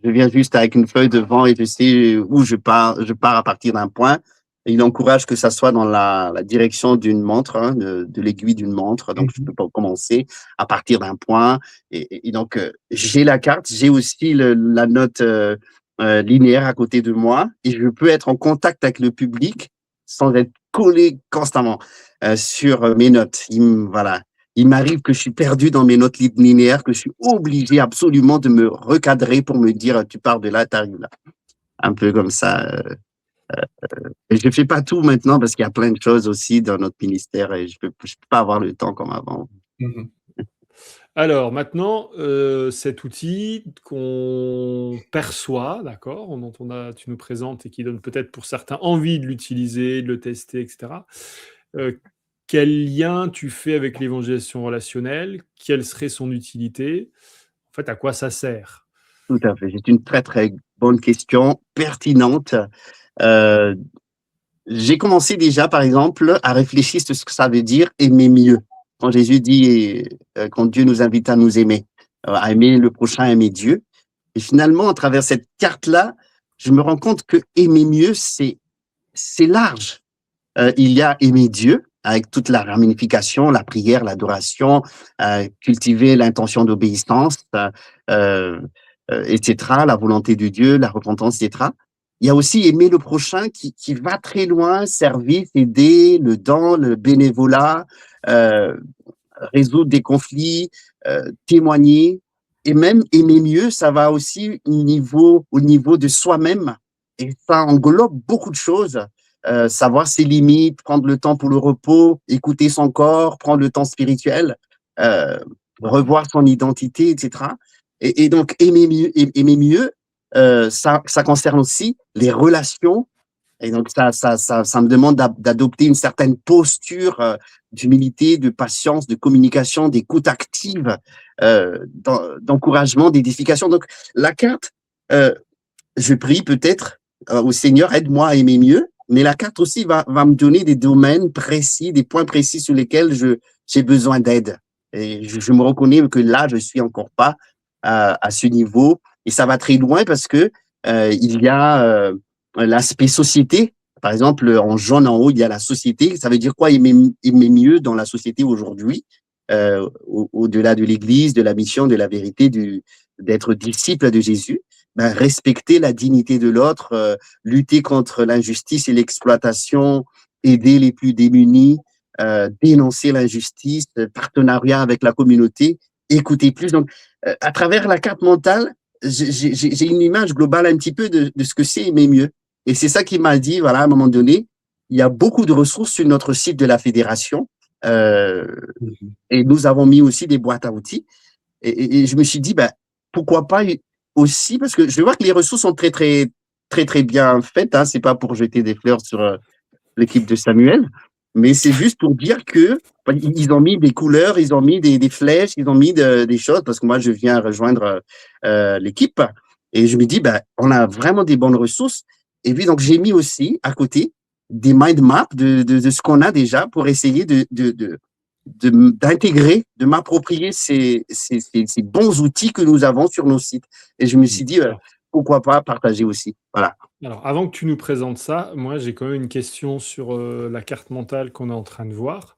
Je viens juste avec une feuille devant et je sais où je pars. Je pars à partir d'un point. Il encourage que ça soit dans la direction d'une montre, de l'aiguille d'une montre. Donc, je peux pas commencer à partir d'un point. Et donc, j'ai la carte, j'ai aussi la note linéaire à côté de moi et je peux être en contact avec le public sans être collé constamment sur mes notes. Il m'arrive que je suis perdu dans mes notes linéaires, que je suis obligé absolument de me recadrer pour me dire tu pars de là, tu arrives là. Un peu comme ça. Je ne fais pas tout maintenant parce qu'il y a plein de choses aussi dans notre ministère et je peux pas avoir le temps comme avant. Alors maintenant, cet outil qu'on perçoit, d'accord, dont tu nous présentes et qui donne peut-être pour certains envie de l'utiliser, de le tester, etc. Quel lien tu fais avec l'évangélisation relationnelle? Quelle serait son utilité? En fait, à quoi ça sert? Tout à fait. C'est une très, très bonne question, pertinente. J'ai commencé déjà, par exemple, à réfléchir sur ce que ça veut dire aimer mieux. Quand Jésus dit, quand Dieu nous invite à nous aimer, à aimer le prochain, aimer Dieu. Et finalement, à travers cette carte-là, je me rends compte que aimer mieux, c'est large. Il y a aimer Dieu, avec toute la ramification, la prière, l'adoration, cultiver l'intention d'obéissance, etc., la volonté de Dieu, la repentance, etc. Il y a aussi aimer le prochain qui va très loin, service, aider, le don, le bénévolat, résoudre des conflits, témoigner. Et même aimer mieux, ça va aussi au niveau de soi-même, Et ça englobe beaucoup de choses. Savoir ses limites, prendre le temps pour le repos, écouter son corps, prendre le temps spirituel, euh, revoir son identité, etc. Et donc, aimer mieux ça concerne aussi les relations. Et donc, ça me demande d'adopter une certaine posture d'humilité, de patience, de communication, d'écoute active, d'encouragement, d'édification. Donc, la carte, euh, je prie peut-être au Seigneur, aide-moi à aimer mieux, mais la carte aussi va me donner des domaines précis, des points précis sur lesquels j'ai besoin d'aide. Et je me reconnais que là, je suis encore pas à ce niveau, et ça va très loin parce que il y a l'aspect société. Par exemple, en jaune en haut, il y a la société. Ça veut dire quoi aimer mieux dans la société aujourd'hui, au-delà de l'Église, de la mission, de la vérité, d'être disciple de Jésus. Ben, respecter la dignité de l'autre, lutter contre l'injustice et l'exploitation, aider les plus démunis, dénoncer l'injustice, partenariat avec la communauté, écouter plus. Donc, à travers la carte mentale, j'ai une image globale un petit peu de ce que c'est aimer mieux. Et c'est ça qui m'a dit, voilà, à un moment donné, il y a beaucoup de ressources sur notre site de la fédération. Et nous avons mis aussi des boîtes à outils. Et je me suis dit, ben, pourquoi pas aussi, parce que je vois que les ressources sont très bien faites. Hein, c'est pas pour jeter des fleurs sur l'équipe de Samuel, mais c'est juste pour dire que ils ont mis des couleurs, ils ont mis des flèches, ils ont mis des choses, parce que moi, je viens rejoindre l'équipe. Et je me dis, ben, on a vraiment des bonnes ressources. Et puis, donc, j'ai mis aussi à côté des mind maps de ce qu'on a déjà pour essayer d'intégrer, de m'approprier ces bons outils que nous avons sur nos sites. Et je me suis dit, pourquoi pas partager aussi. Voilà. Alors, avant que tu nous présentes ça, moi, j'ai quand même une question sur la carte mentale qu'on est en train de voir.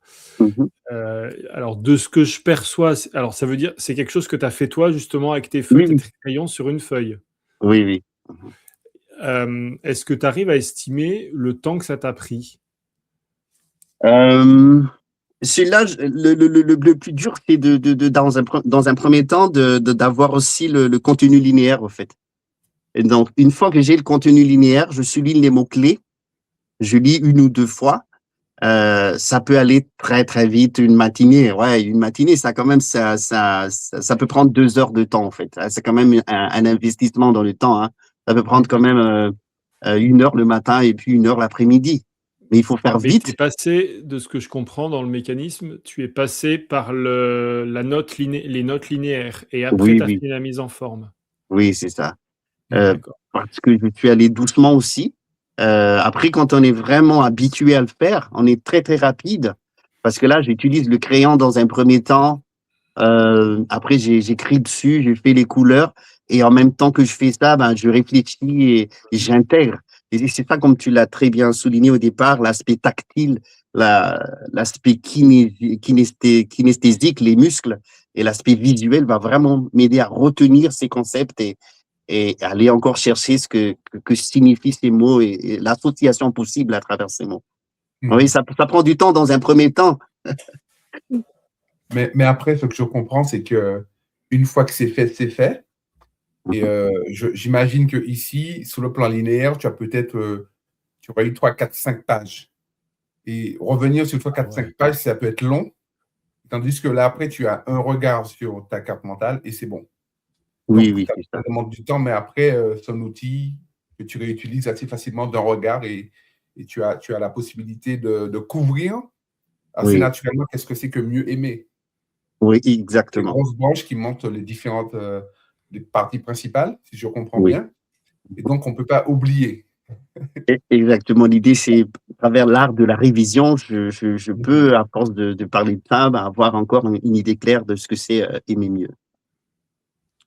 Alors, de ce que je perçois, alors ça veut dire, c'est quelque chose que tu as fait toi, justement, avec tes feuilles, Oui, tes crayons sur une feuille. oui. Est-ce que tu arrives à estimer le temps que ça t'a pris? C'est là, le plus dur, c'est dans un premier temps, d'avoir aussi le contenu linéaire, au fait. Et donc, une fois que j'ai le contenu linéaire, je souligne les mots-clés, je lis une ou deux fois. Ça peut aller très vite, une matinée. Ouais, une matinée, ça quand même, ça peut prendre 2 heures de temps, en fait. C'est quand même un investissement dans le temps. Hein. Ça peut prendre quand même 1 heure le matin et puis 1 heure l'après-midi. Mais il faut faire Mais tu es vite. passé, de ce que je comprends dans le mécanisme, tu es passé par les notes linéaires et après, tu as Oui, fait la mise en forme. oui, c'est ça. D'accord. Parce que je suis allé doucement aussi. Après, quand on est vraiment habitué à le faire, on est très rapide. Parce que là, j'utilise le crayon dans un premier temps. Après, j'écris dessus, je fais les couleurs. Et en même temps que je fais ça, ben, je réfléchis et j'intègre. Et c'est ça, comme tu l'as très bien souligné au départ, l'aspect tactile, l'aspect kinesthésique, les muscles, et l'aspect visuel va vraiment m'aider à retenir ces concepts et aller encore chercher ce que signifient ces mots et l'association possible à travers ces mots. Oui, ça prend du temps dans un premier temps. Mais après, ce que je comprends, c'est que une fois que c'est fait, c'est fait. Et j'imagine que ici, sur le plan linéaire, tu as peut-être, tu auras eu 3, 4, 5 pages. Et revenir sur 3, 4, 5 pages, ça peut être long. Tandis que là, après, tu as un regard sur ta carte mentale et c'est bon. Donc, Oui, c'est ça ça. demande du temps, mais après, c'est un outil que tu réutilises assez facilement d'un regard et tu as la possibilité de couvrir assez Oui, naturellement qu'est-ce que c'est que mieux aimer. oui, Les exactement. grosses branches qui montrent les différentes les parties principales, si je comprends Oui, bien. Et donc, on ne peut pas oublier. exactement. L'idée, c'est, à travers l'art de la révision, je peux, à force de parler de ça, ben, avoir encore une idée claire de ce que c'est aimer mieux.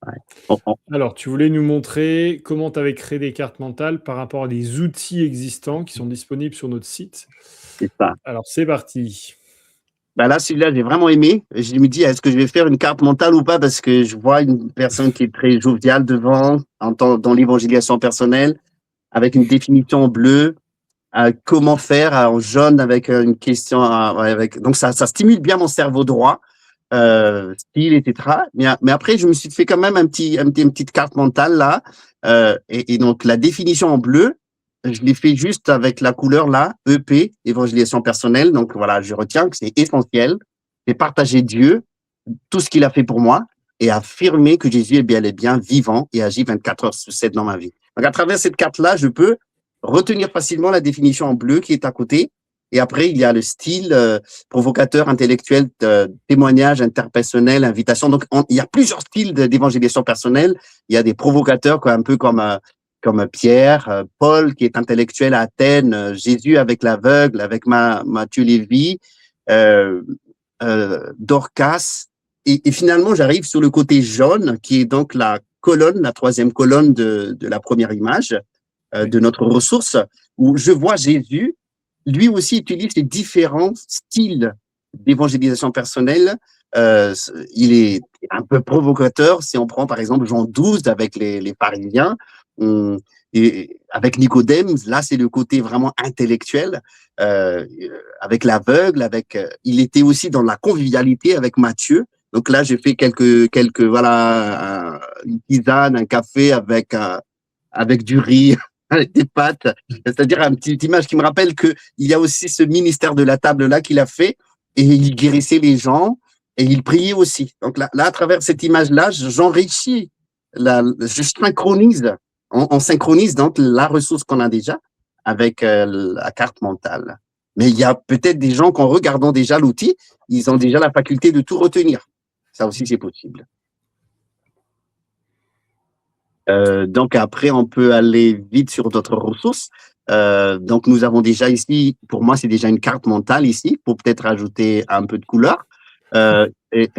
Ouais. Alors, tu voulais nous montrer comment tu avais créé des cartes mentales par rapport à des outils existants qui sont disponibles sur notre site. C'est ça. Alors, c'est parti. Ben là, celui-là, j'ai vraiment aimé. Je me dis, est-ce que je vais faire une carte mentale ou pas? Parce que je vois une personne qui est très joviale devant, dans l'évangélisation personnelle, avec une définition en bleu. Comment faire en jaune avec une question. Donc, ça stimule bien mon cerveau droit. style, etc. Mais après, je me suis fait quand même une petite carte mentale là. Et donc, la définition en bleu, je l'ai fait juste avec la couleur là, EP, évangélisation personnelle. Donc, voilà, je retiens que c'est essentiel. C'est partager Dieu, tout ce qu'il a fait pour moi, et affirmer que Jésus est bien et bien vivant et agit 24h/7 dans ma vie. Donc, à travers cette carte-là, je peux retenir facilement la définition en bleu qui est à côté. Et après, il y a le style provocateur, intellectuel, témoignage, interpersonnel, invitation. Donc, il y a plusieurs styles d'évangélisation personnelle. Il y a des provocateurs, quoi, un peu comme Pierre, Paul, qui est intellectuel à Athènes, Jésus avec l'aveugle, avec Matthieu Lévy, Dorcas. Et finalement, j'arrive sur le côté jaune, qui est donc la troisième colonne de la première image de notre ressource, où je vois Jésus. Lui aussi utilise les différents styles d'évangélisation personnelle. Il est un peu provocateur. Si on prend par exemple Jean 12 avec les pharisiens, et avec Nicodème, là c'est le côté vraiment intellectuel. Avec l'aveugle, il était aussi dans la convivialité avec Matthieu. Donc là, j'ai fait quelques voilà, une tisane, un café avec du riz, avec des pâtes. C'est-à-dire une petite image qui me rappelle qu'il y a aussi ce ministère de la table là qu'il a fait, et il guérissait les gens et il priait aussi. Donc là à travers cette image là, j'enrichis, je synchronise, on synchronise donc la ressource qu'on a déjà avec la carte mentale. Mais il y a peut-être des gens qu'en regardant déjà l'outil, ils ont déjà la faculté de tout retenir. Ça aussi, c'est possible. Donc après, on peut aller vite sur d'autres ressources. Donc nous avons déjà ici, pour moi, c'est déjà une carte mentale ici, pour peut-être ajouter un peu de couleur. Et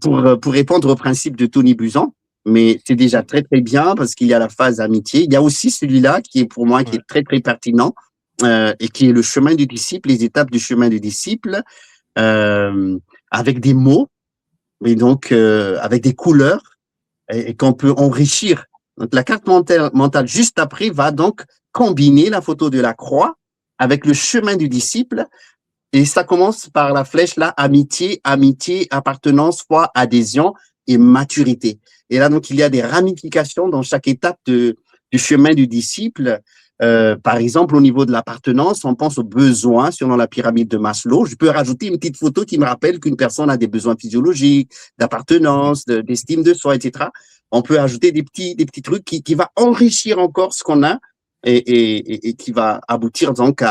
pour répondre au principe de Tony Buzan, mais c'est déjà très très bien parce qu'il y a la phase amitié. Il y a aussi celui-là qui est pour moi qui est très très pertinent et qui est le chemin du disciple, les étapes du chemin du disciple, avec des mots, mais donc avec des couleurs et qu'on peut enrichir. Donc la carte mentale juste après va donc combiner la photo de la croix avec le chemin du disciple. Et ça commence par la flèche là, amitié, appartenance, foi, adhésion et maturité. Et là, donc, il y a des ramifications dans chaque étape du chemin du disciple. Par exemple, au niveau de l'appartenance, on pense aux besoins selon la pyramide de Maslow. Je peux rajouter une petite photo qui me rappelle qu'une personne a des besoins physiologiques, d'appartenance, d'estime de soi, etc. On peut ajouter des petits trucs qui va enrichir encore ce qu'on a et qui va aboutir donc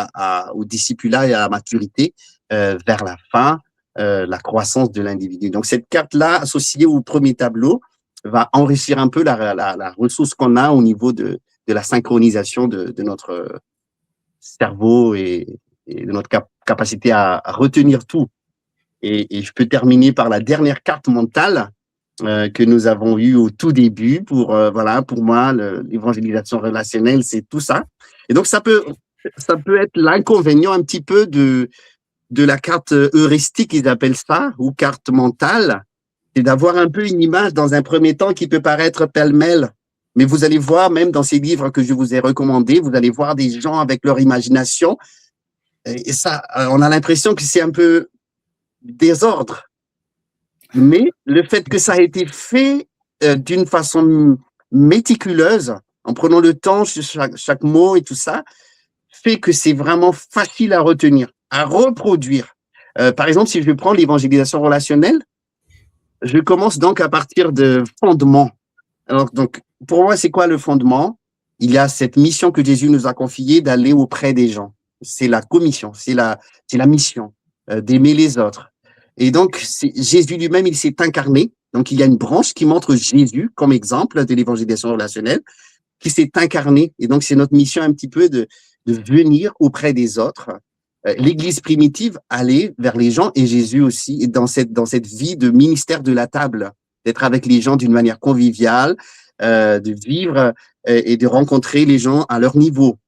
au discipulat et à la maturité vers la fin, la croissance de l'individu. Donc, cette carte-là, associée au premier tableau, va enrichir un peu la ressource qu'on a au niveau de la synchronisation de notre cerveau et de notre capacité à retenir tout. Et je peux terminer par la dernière carte mentale que nous avons eue au tout début. Voilà, pour moi, l'évangélisation relationnelle, c'est tout ça. Et donc, ça peut être l'inconvénient un petit peu de la carte heuristique, ils appellent ça, ou carte mentale, c'est d'avoir un peu une image dans un premier temps qui peut paraître pêle-mêle. Mais vous allez voir, même dans ces livres que je vous ai recommandés, vous allez voir des gens avec leur imagination. Et ça, on a l'impression que c'est un peu désordre. Mais le fait que ça a été fait d'une façon méticuleuse, en prenant le temps sur chaque mot et tout ça, fait que c'est vraiment facile à retenir, à reproduire. Par exemple, si je prends l'évangélisation relationnelle, je commence donc à partir de fondements. Alors, donc, pour moi, c'est quoi le fondement? Il y a cette mission que Jésus nous a confiée d'aller auprès des gens. C'est la commission, c'est la mission d'aimer les autres. Et donc, Jésus lui-même, il s'est incarné. Donc, il y a une branche qui montre Jésus comme exemple de l'évangélisation relationnelle, qui s'est incarné. Et donc, c'est notre mission un petit peu de venir auprès des autres. L'Église primitive allait vers les gens et Jésus aussi, dans cette vie de ministère de la table, d'être avec les gens d'une manière conviviale, de vivre et de rencontrer les gens à leur niveau.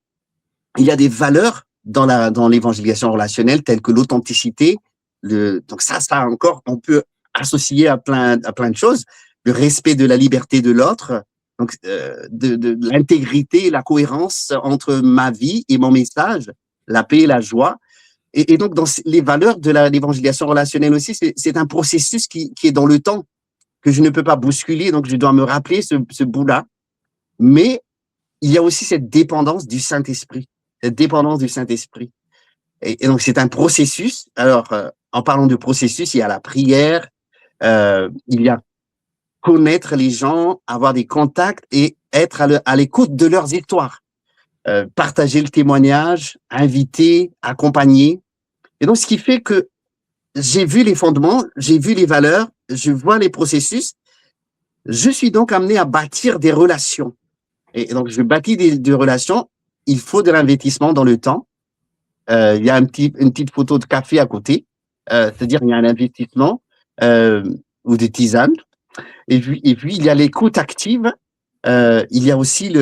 Il y a des valeurs dans l'évangélisation relationnelle telles que l'authenticité. Donc ça encore, on peut associer à plein de choses. Le respect de la liberté de l'autre, donc de l'intégrité et la cohérence entre ma vie et mon message, la paix et la joie. Et donc, dans les valeurs de l'évangélisation relationnelle aussi, c'est un processus qui est dans le temps, que je ne peux pas bousculer, donc je dois me rappeler ce bout-là. Mais il y a aussi cette dépendance du Saint-Esprit, cette dépendance du Saint-Esprit. Et donc, c'est un processus. Alors, en parlant de processus, il y a la prière, il y a connaître les gens, avoir des contacts et être à l'écoute de leurs histoires. Partager le témoignage, inviter, accompagner. Et donc, ce qui fait que j'ai vu les fondements, j'ai vu les valeurs, je vois les processus. Je suis donc amené à bâtir des relations. Et donc, je bâtis des relations. Il faut de l'investissement dans le temps. Il y a une petite photo de café à côté. C'est-à-dire, il y a un investissement ou des tisanes. Et puis, il y a l'écoute active. Il y a aussi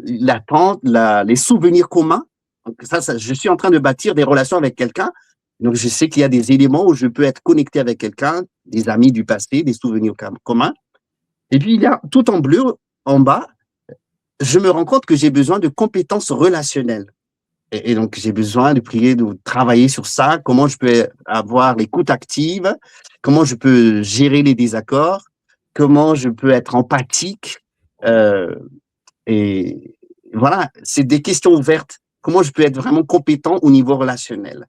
l'attente, les souvenirs communs. Donc ça, je suis en train de bâtir des relations avec quelqu'un. Donc, je sais qu'il y a des éléments où je peux être connecté avec quelqu'un, des amis du passé, des souvenirs communs. Et puis, il y a tout en bleu, en bas, je me rends compte que j'ai besoin de compétences relationnelles. Et donc, j'ai besoin de prier, de travailler sur ça, comment je peux avoir l'écoute active, comment je peux gérer les désaccords, comment je peux être empathique. Et voilà, c'est des questions ouvertes. Comment je peux être vraiment compétent au niveau relationnel.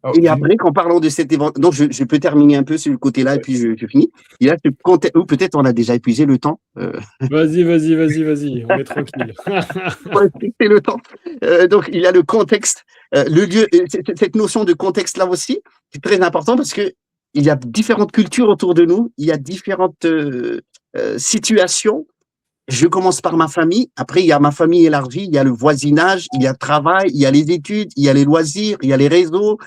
Alors, Et après, qu'en parlant de cet événement, donc je peux terminer un peu sur le côté-là et puis je finis. Il y a ce contexte, ou peut-être on a déjà épuisé le temps. Vas-y, on est tranquille. Pour respecter le temps. Donc, il y a le contexte, le lieu, cette notion de contexte là aussi, c'est très important parce que il y a différentes cultures autour de nous, il y a différentes situations. Je commence par ma famille, après il y a ma famille élargie, il y a le voisinage, il y a le travail, il y a les études, il y a les loisirs, il y a les réseaux.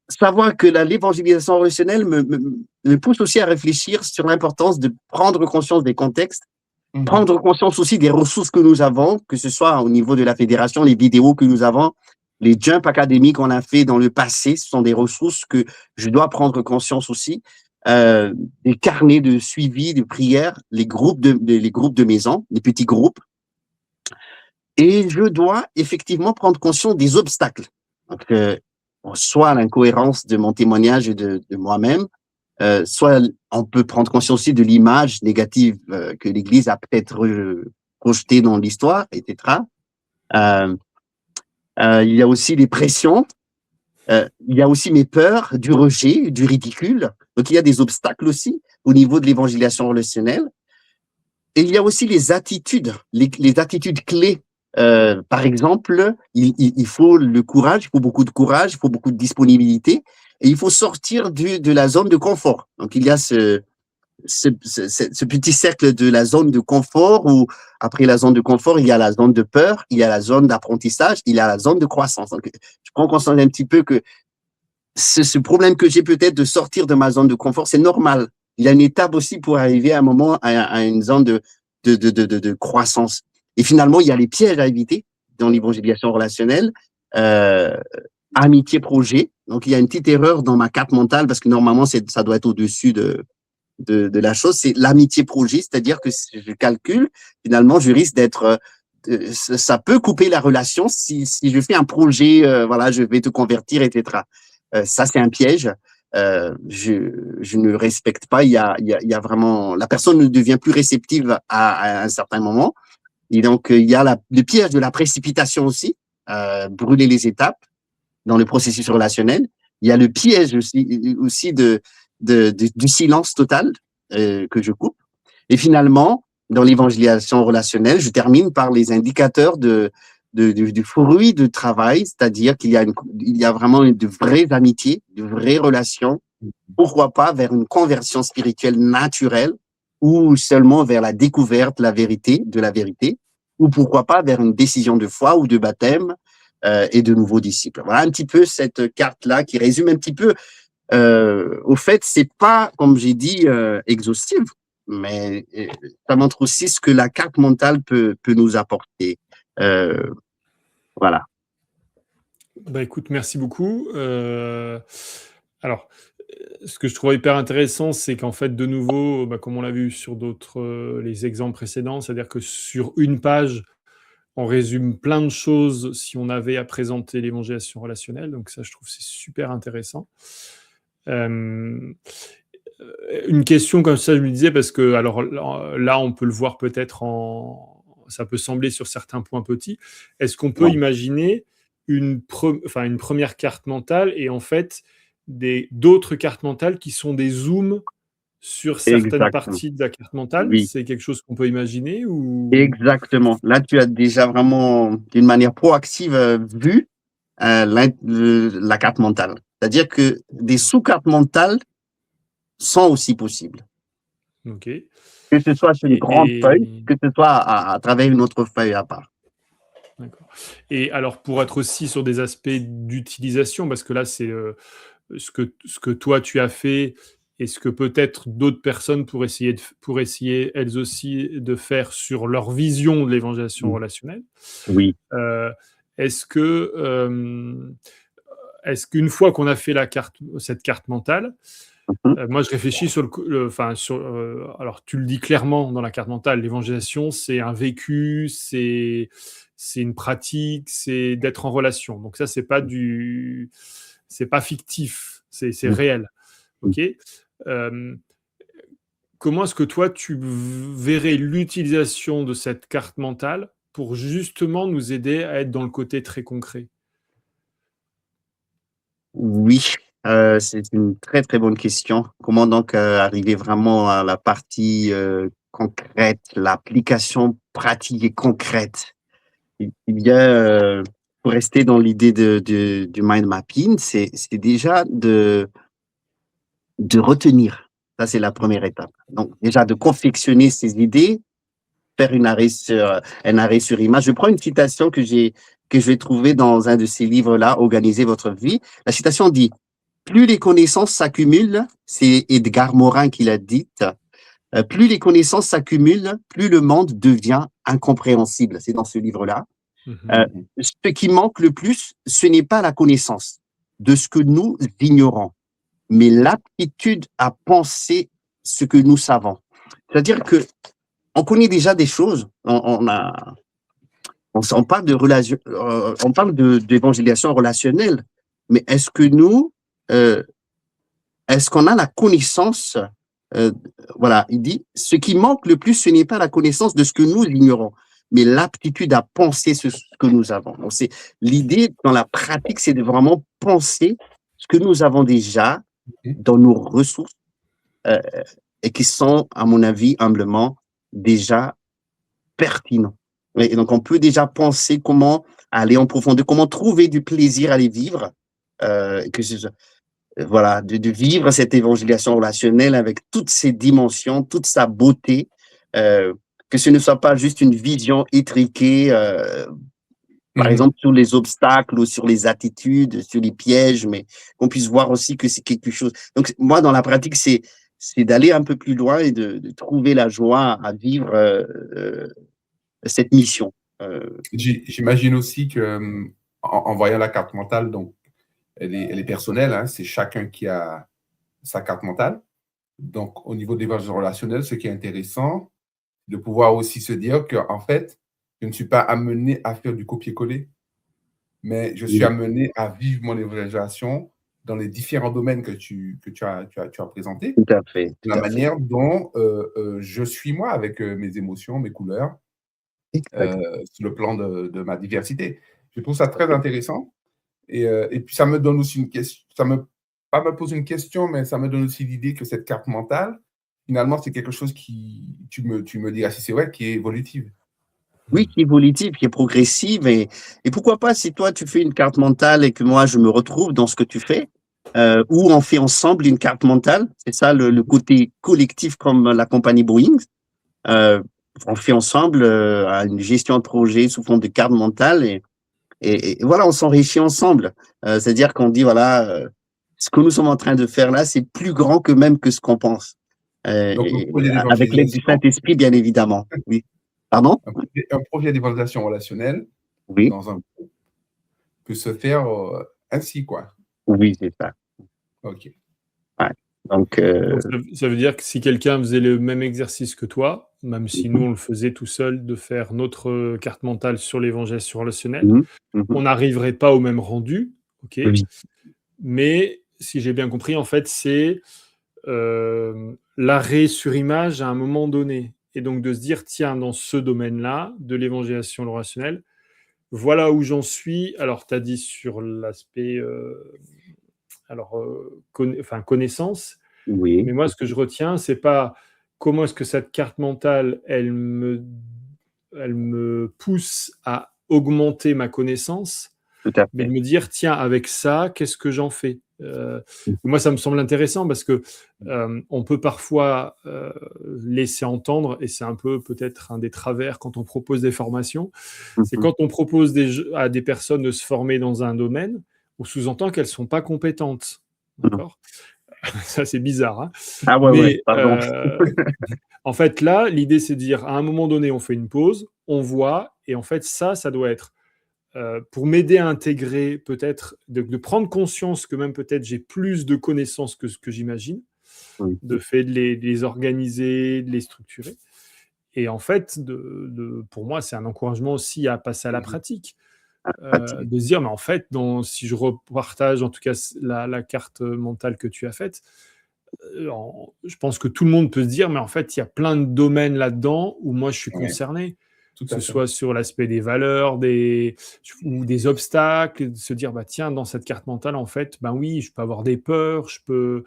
Savoir que l'évangélisation relationnelle me pousse aussi à réfléchir sur l'importance de prendre conscience des contextes, prendre conscience aussi des ressources que nous avons, que ce soit au niveau de la fédération, les vidéos que nous avons, les jumps académiques qu'on a fait dans le passé, ce sont des ressources que je dois prendre conscience aussi. Des carnets de suivi, de prière, les groupes de maison, les petits groupes. Et je dois effectivement prendre conscience des obstacles. Donc, soit l'incohérence de mon témoignage et de moi-même, soit on peut prendre conscience aussi de l'image négative que l'Église a peut-être projetée dans l'histoire, etc. Il y a aussi les pressions, il y a aussi mes peurs du rejet, du ridicule. Donc, il y a des obstacles aussi au niveau de l'évangélisation relationnelle. Et il y a aussi les attitudes, les attitudes clés. Par exemple, il faut le courage, il faut beaucoup de courage, il faut beaucoup de disponibilité et il faut sortir de la zone de confort. Donc, il y a ce petit cercle de la zone de confort où, après la zone de confort, il y a la zone de peur, il y a la zone d'apprentissage, il y a la zone de croissance. Donc, je prends conscience un petit peu que ce problème que j'ai peut-être de sortir de ma zone de confort, c'est normal. Il y a une étape aussi pour arriver à un moment à une zone de croissance. Et finalement, il y a les pièges à éviter dans l'évangélisation relationnelle. Amitié projet. Donc, il y a une petite erreur dans ma carte mentale parce que normalement, ça doit être au-dessus de la chose. C'est l'amitié projet, c'est-à-dire que si je calcule, finalement, je risque d'être... ça peut couper la relation si je fais un projet, voilà, je vais te convertir, etc. Ça, c'est un piège. Je ne respecte pas. Il y a vraiment... La personne ne devient plus réceptive à un certain moment. Et donc, il y a le piège de la précipitation aussi, brûler les étapes dans le processus relationnel. Il y a le piège aussi du silence total que je coupe. Et finalement, dans l'évangélisation relationnelle, je termine par les indicateurs du fruit de travail, c'est-à-dire qu'il y a vraiment de vraies amitiés, de vraies relations, pourquoi pas vers une conversion spirituelle naturelle ou seulement vers la découverte de la vérité, ou pourquoi pas vers une décision de foi ou de baptême et de nouveaux disciples. Voilà un petit peu cette carte-là qui résume un petit peu. Au fait, c'est pas, comme j'ai dit, exhaustif, mais ça montre aussi ce que la carte mentale peut nous apporter. Voilà. Bah écoute, merci beaucoup. Alors, ce que je trouve hyper intéressant, c'est qu'en fait, de nouveau, bah, comme on l'a vu sur d'autres, les exemples précédents, c'est-à-dire que sur une page, on résume plein de choses si on avait à présenter l'évangélisation relationnelle. Donc ça, je trouve c'est super intéressant. Une question comme ça, je me disais, parce que alors là, on peut le voir peut-être ça peut sembler sur certains points petits. Est-ce qu'on peut imaginer une première carte mentale et en fait d'autres cartes mentales qui sont des zooms sur certaines Exactement. parties de la carte mentale? Oui. C'est quelque chose qu'on peut imaginer ou... Exactement. Là, tu as déjà vraiment, d'une manière proactive, vu la carte mentale. C'est-à-dire que des sous-cartes mentales sont aussi possibles. Ok. Que ce soit sur une grande feuille, que ce soit à travers une autre feuille à part. D'accord. Et alors, pour être aussi sur des aspects d'utilisation, parce que là, c'est ce que toi, tu as fait et ce que peut-être d'autres personnes pour essayer elles aussi de faire sur leur vision de l'évangélisation relationnelle. Oui. Est-ce qu'une fois qu'on a fait cette carte mentale, moi, je réfléchis sur alors, tu le dis clairement dans la carte mentale, l'évangélisation, c'est un vécu, c'est une pratique, c'est d'être en relation. Donc ça, c'est pas fictif, c'est réel. Ok. Comment est-ce que toi, tu verrais l'utilisation de cette carte mentale pour justement nous aider à être dans le côté très concret? Oui, c'est une très, très bonne question. Comment donc arriver vraiment à la partie concrète, l'application pratique et concrète? Il y a, pour rester dans l'idée du mind mapping, c'est déjà de retenir. Ça, c'est la première étape. Donc, déjà de confectionner ces idées, faire un arrêt sur image. Je prends une citation que j'ai trouvée dans un de ces livres-là, Organiser votre vie. La citation dit: plus les connaissances s'accumulent, c'est Edgar Morin qui l'a dit, plus les connaissances s'accumulent, plus le monde devient incompréhensible. C'est dans ce livre-là. Ce qui manque le plus, ce n'est pas la connaissance de ce que nous ignorons, mais l'aptitude à penser ce que nous savons. C'est-à-dire que on connaît déjà des choses, on parle de relation, on parle d'évangélisation relationnelle, mais est-ce qu'on a la connaissance? Voilà, il dit, ce qui manque le plus, ce n'est pas la connaissance de ce que nous ignorons, mais l'aptitude à penser ce que nous avons. Donc, l'idée dans la pratique, c'est de vraiment penser ce que nous avons déjà dans nos ressources et qui sont, à mon avis, humblement, déjà pertinents. Et donc, on peut déjà penser comment aller en profondeur, comment trouver du plaisir à les vivre, voilà, de vivre cette évangélisation relationnelle avec toutes ses dimensions, toute sa beauté, que ce ne soit pas juste une vision étriquée, par exemple, sur les obstacles ou sur les attitudes, sur les pièges, mais qu'on puisse voir aussi que c'est quelque chose. Donc, moi, dans la pratique, c'est d'aller un peu plus loin et de trouver la joie à vivre cette mission. J'imagine aussi que en voyant la carte mentale, donc elle est personnelle, hein, c'est chacun qui a sa carte mentale. Donc, au niveau de l'évangile relationnel, ce qui est intéressant, de pouvoir aussi se dire qu'en fait, je ne suis pas amené à faire du copier-coller, mais je suis amené à vivre mon évangélisation dans les différents domaines que tu as présentés. Tout à fait. La manière dont je suis moi avec mes émotions, mes couleurs, sur le plan de ma diversité. Je trouve ça très intéressant. Et puis, ça me donne aussi une question, pas me pose une question, mais ça me donne aussi l'idée que cette carte mentale, finalement, c'est quelque chose qui, tu me diras si c'est vrai, qui est évolutive. Oui, qui est évolutive, qui est progressive. Et pourquoi pas, si toi, tu fais une carte mentale et que moi, je me retrouve dans ce que tu fais, ou on fait ensemble une carte mentale, c'est ça le côté collectif comme la compagnie Boeing. On fait ensemble une gestion de projet sous forme de carte mentale et voilà, on s'enrichit ensemble. C'est-à-dire qu'on dit, voilà, ce que nous sommes en train de faire là, c'est plus grand que même que ce qu'on pense. Donc, Avec l'aide du Saint-Esprit, bien évidemment. Oui. Pardon? Un projet d'évangélisation relationnelle Oui. dans un groupe peut se faire ainsi, quoi. Oui, c'est ça. OK. Ouais. Donc, Donc, ça veut dire que si quelqu'un faisait le même exercice que toi, même si nous on le faisait tout seul, de faire notre carte mentale sur l'évangélisation relationnelle, mhm, mhm. on n'arriverait pas au même rendu, ok. Oui, Mais si j'ai bien compris, en fait, c'est l'arrêt sur image à un moment donné. Et donc de se dire, tiens, dans ce domaine-là, de l'évangélisation relationnelle, voilà où j'en suis. Alors, tu as dit sur l'aspect connaissance, oui, mais moi, ce que je retiens, c'est pas comment est-ce que cette carte mentale, elle me pousse à augmenter ma connaissance, tout à mais de fait. me dire, tiens, avec ça, qu'est-ce que j'en fais? Moi, ça me semble intéressant parce que on peut parfois laisser entendre, et c'est un peu peut-être un des travers quand on propose des formations, c'est Mhm, quand on propose à des personnes de se former dans un domaine, on sous-entend qu'elles ne sont pas compétentes. mhm. D'accord? Ça, c'est bizarre, hein. Ah ouais, ouais, Mais pardon. en fait, là, l'idée, c'est de dire, à un moment donné, on fait une pause, on voit, et en fait, ça doit être pour m'aider à intégrer, peut-être, de prendre conscience que même peut-être j'ai plus de connaissances que ce que j'imagine, de Mhm, fait de les organiser, de les structurer. Et en fait, pour moi, c'est un encouragement aussi à passer à la pratique. pratique. De se dire, mais en fait, si je repartage en tout cas la carte mentale que tu as faite, je pense que tout le monde peut se dire, mais en fait, il y a plein de domaines là-dedans où moi je suis Ouais, concerné, tout que à ce fait. soit sur l'aspect des valeurs, ou des obstacles, de se dire, bah tiens, dans cette carte mentale, en fait, ben oui, je peux avoir des peurs, je peux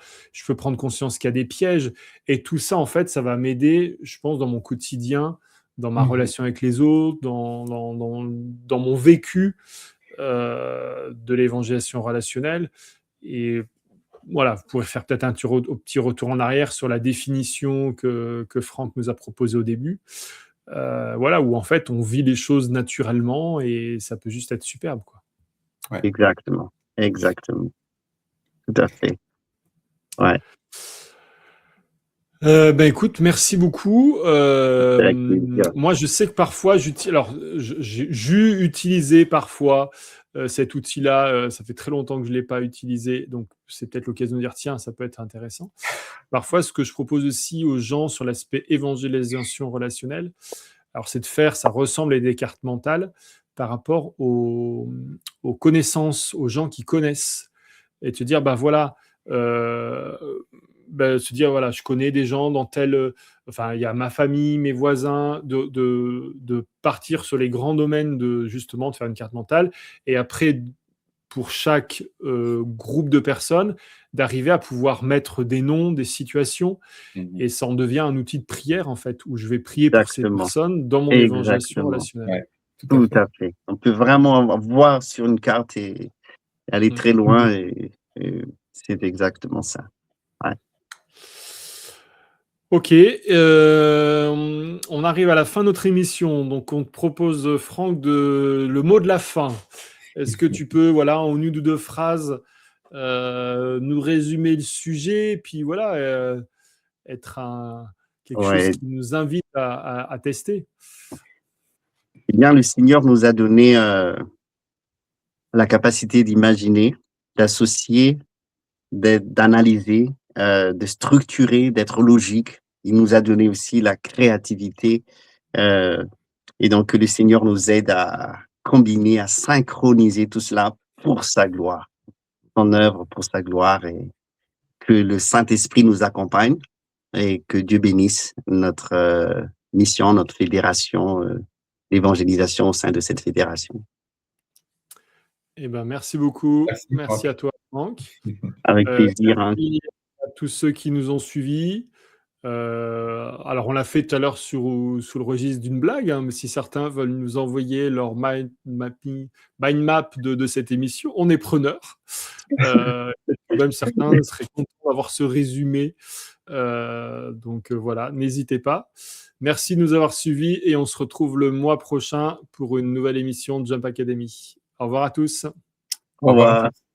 prendre conscience qu'il y a des pièges, et tout ça, en fait, ça va m'aider, je pense, dans mon quotidien, dans ma Mhm. relation avec les autres, dans mon vécu de l'évangélisation relationnelle. Et voilà, vous pourrez faire peut-être un petit retour en arrière sur la définition que Franck nous a proposée au début. Voilà, où en fait, on vit les choses naturellement et ça peut juste être superbe, quoi. Ouais. Exactement. Exactement. Tout à fait. Ouais. Ben écoute, merci beaucoup. C'est avec plaisir. Moi, je sais que parfois, j'ai utilisé parfois cet outil-là. Ça fait très longtemps que je ne l'ai pas utilisé, donc c'est peut-être l'occasion de dire, tiens, ça peut être intéressant. Parfois, ce que je propose aussi aux gens sur l'aspect évangélisation relationnelle, alors c'est de faire, ça ressemble à des cartes mentales par rapport aux connaissances, aux gens qui connaissent, et te dire, bah voilà, euh, se dire, voilà, je connais des gens dans enfin, il y a ma famille, mes voisins, de partir sur les grands domaines, justement, de faire une carte mentale, et après, pour chaque groupe de personnes, d'arriver à pouvoir mettre des noms, des situations, Mhm. et ça en devient un outil de prière, en fait, où je vais prier pour ces Exactement. personnes dans mon évangélisation Exactement. relationnelle. Ouais, tout à Tout fait. à fait. On peut vraiment voir sur une carte et aller Mm. très loin et c'est exactement ça. Ouais. Ok, on arrive à la fin de notre émission, donc on te propose, Franck, le mot de la fin. Est-ce que tu peux, voilà, en une ou deux phrases, nous résumer le sujet, et puis voilà, être quelque chose Ouais. qui nous invite à tester? Eh bien, le Seigneur nous a donné la capacité d'imaginer, d'associer, d'analyser, de structurer, d'être logique. Il nous a donné aussi la créativité. euh, et donc, que le Seigneur nous aide à combiner, à synchroniser tout cela pour sa gloire, son œuvre pour sa gloire, et que le Saint-Esprit nous accompagne et que Dieu bénisse notre mission, notre fédération, l'évangélisation au sein de cette fédération. Eh ben, merci beaucoup. Merci, Merci Franck. à toi, Franck. Avec plaisir. Hein. Merci à tous ceux qui nous ont suivis. Alors, on l'a fait tout à l'heure sous le registre d'une blague, hein, mais si certains veulent nous envoyer leur mind map de cette émission, on est preneur. Même certains seraient contents d'avoir ce résumé. Donc voilà, n'hésitez pas. Merci de nous avoir suivis et on se retrouve le mois prochain pour une nouvelle émission de Jump Academy. Au revoir à tous. Au Au revoir à revoir. tous.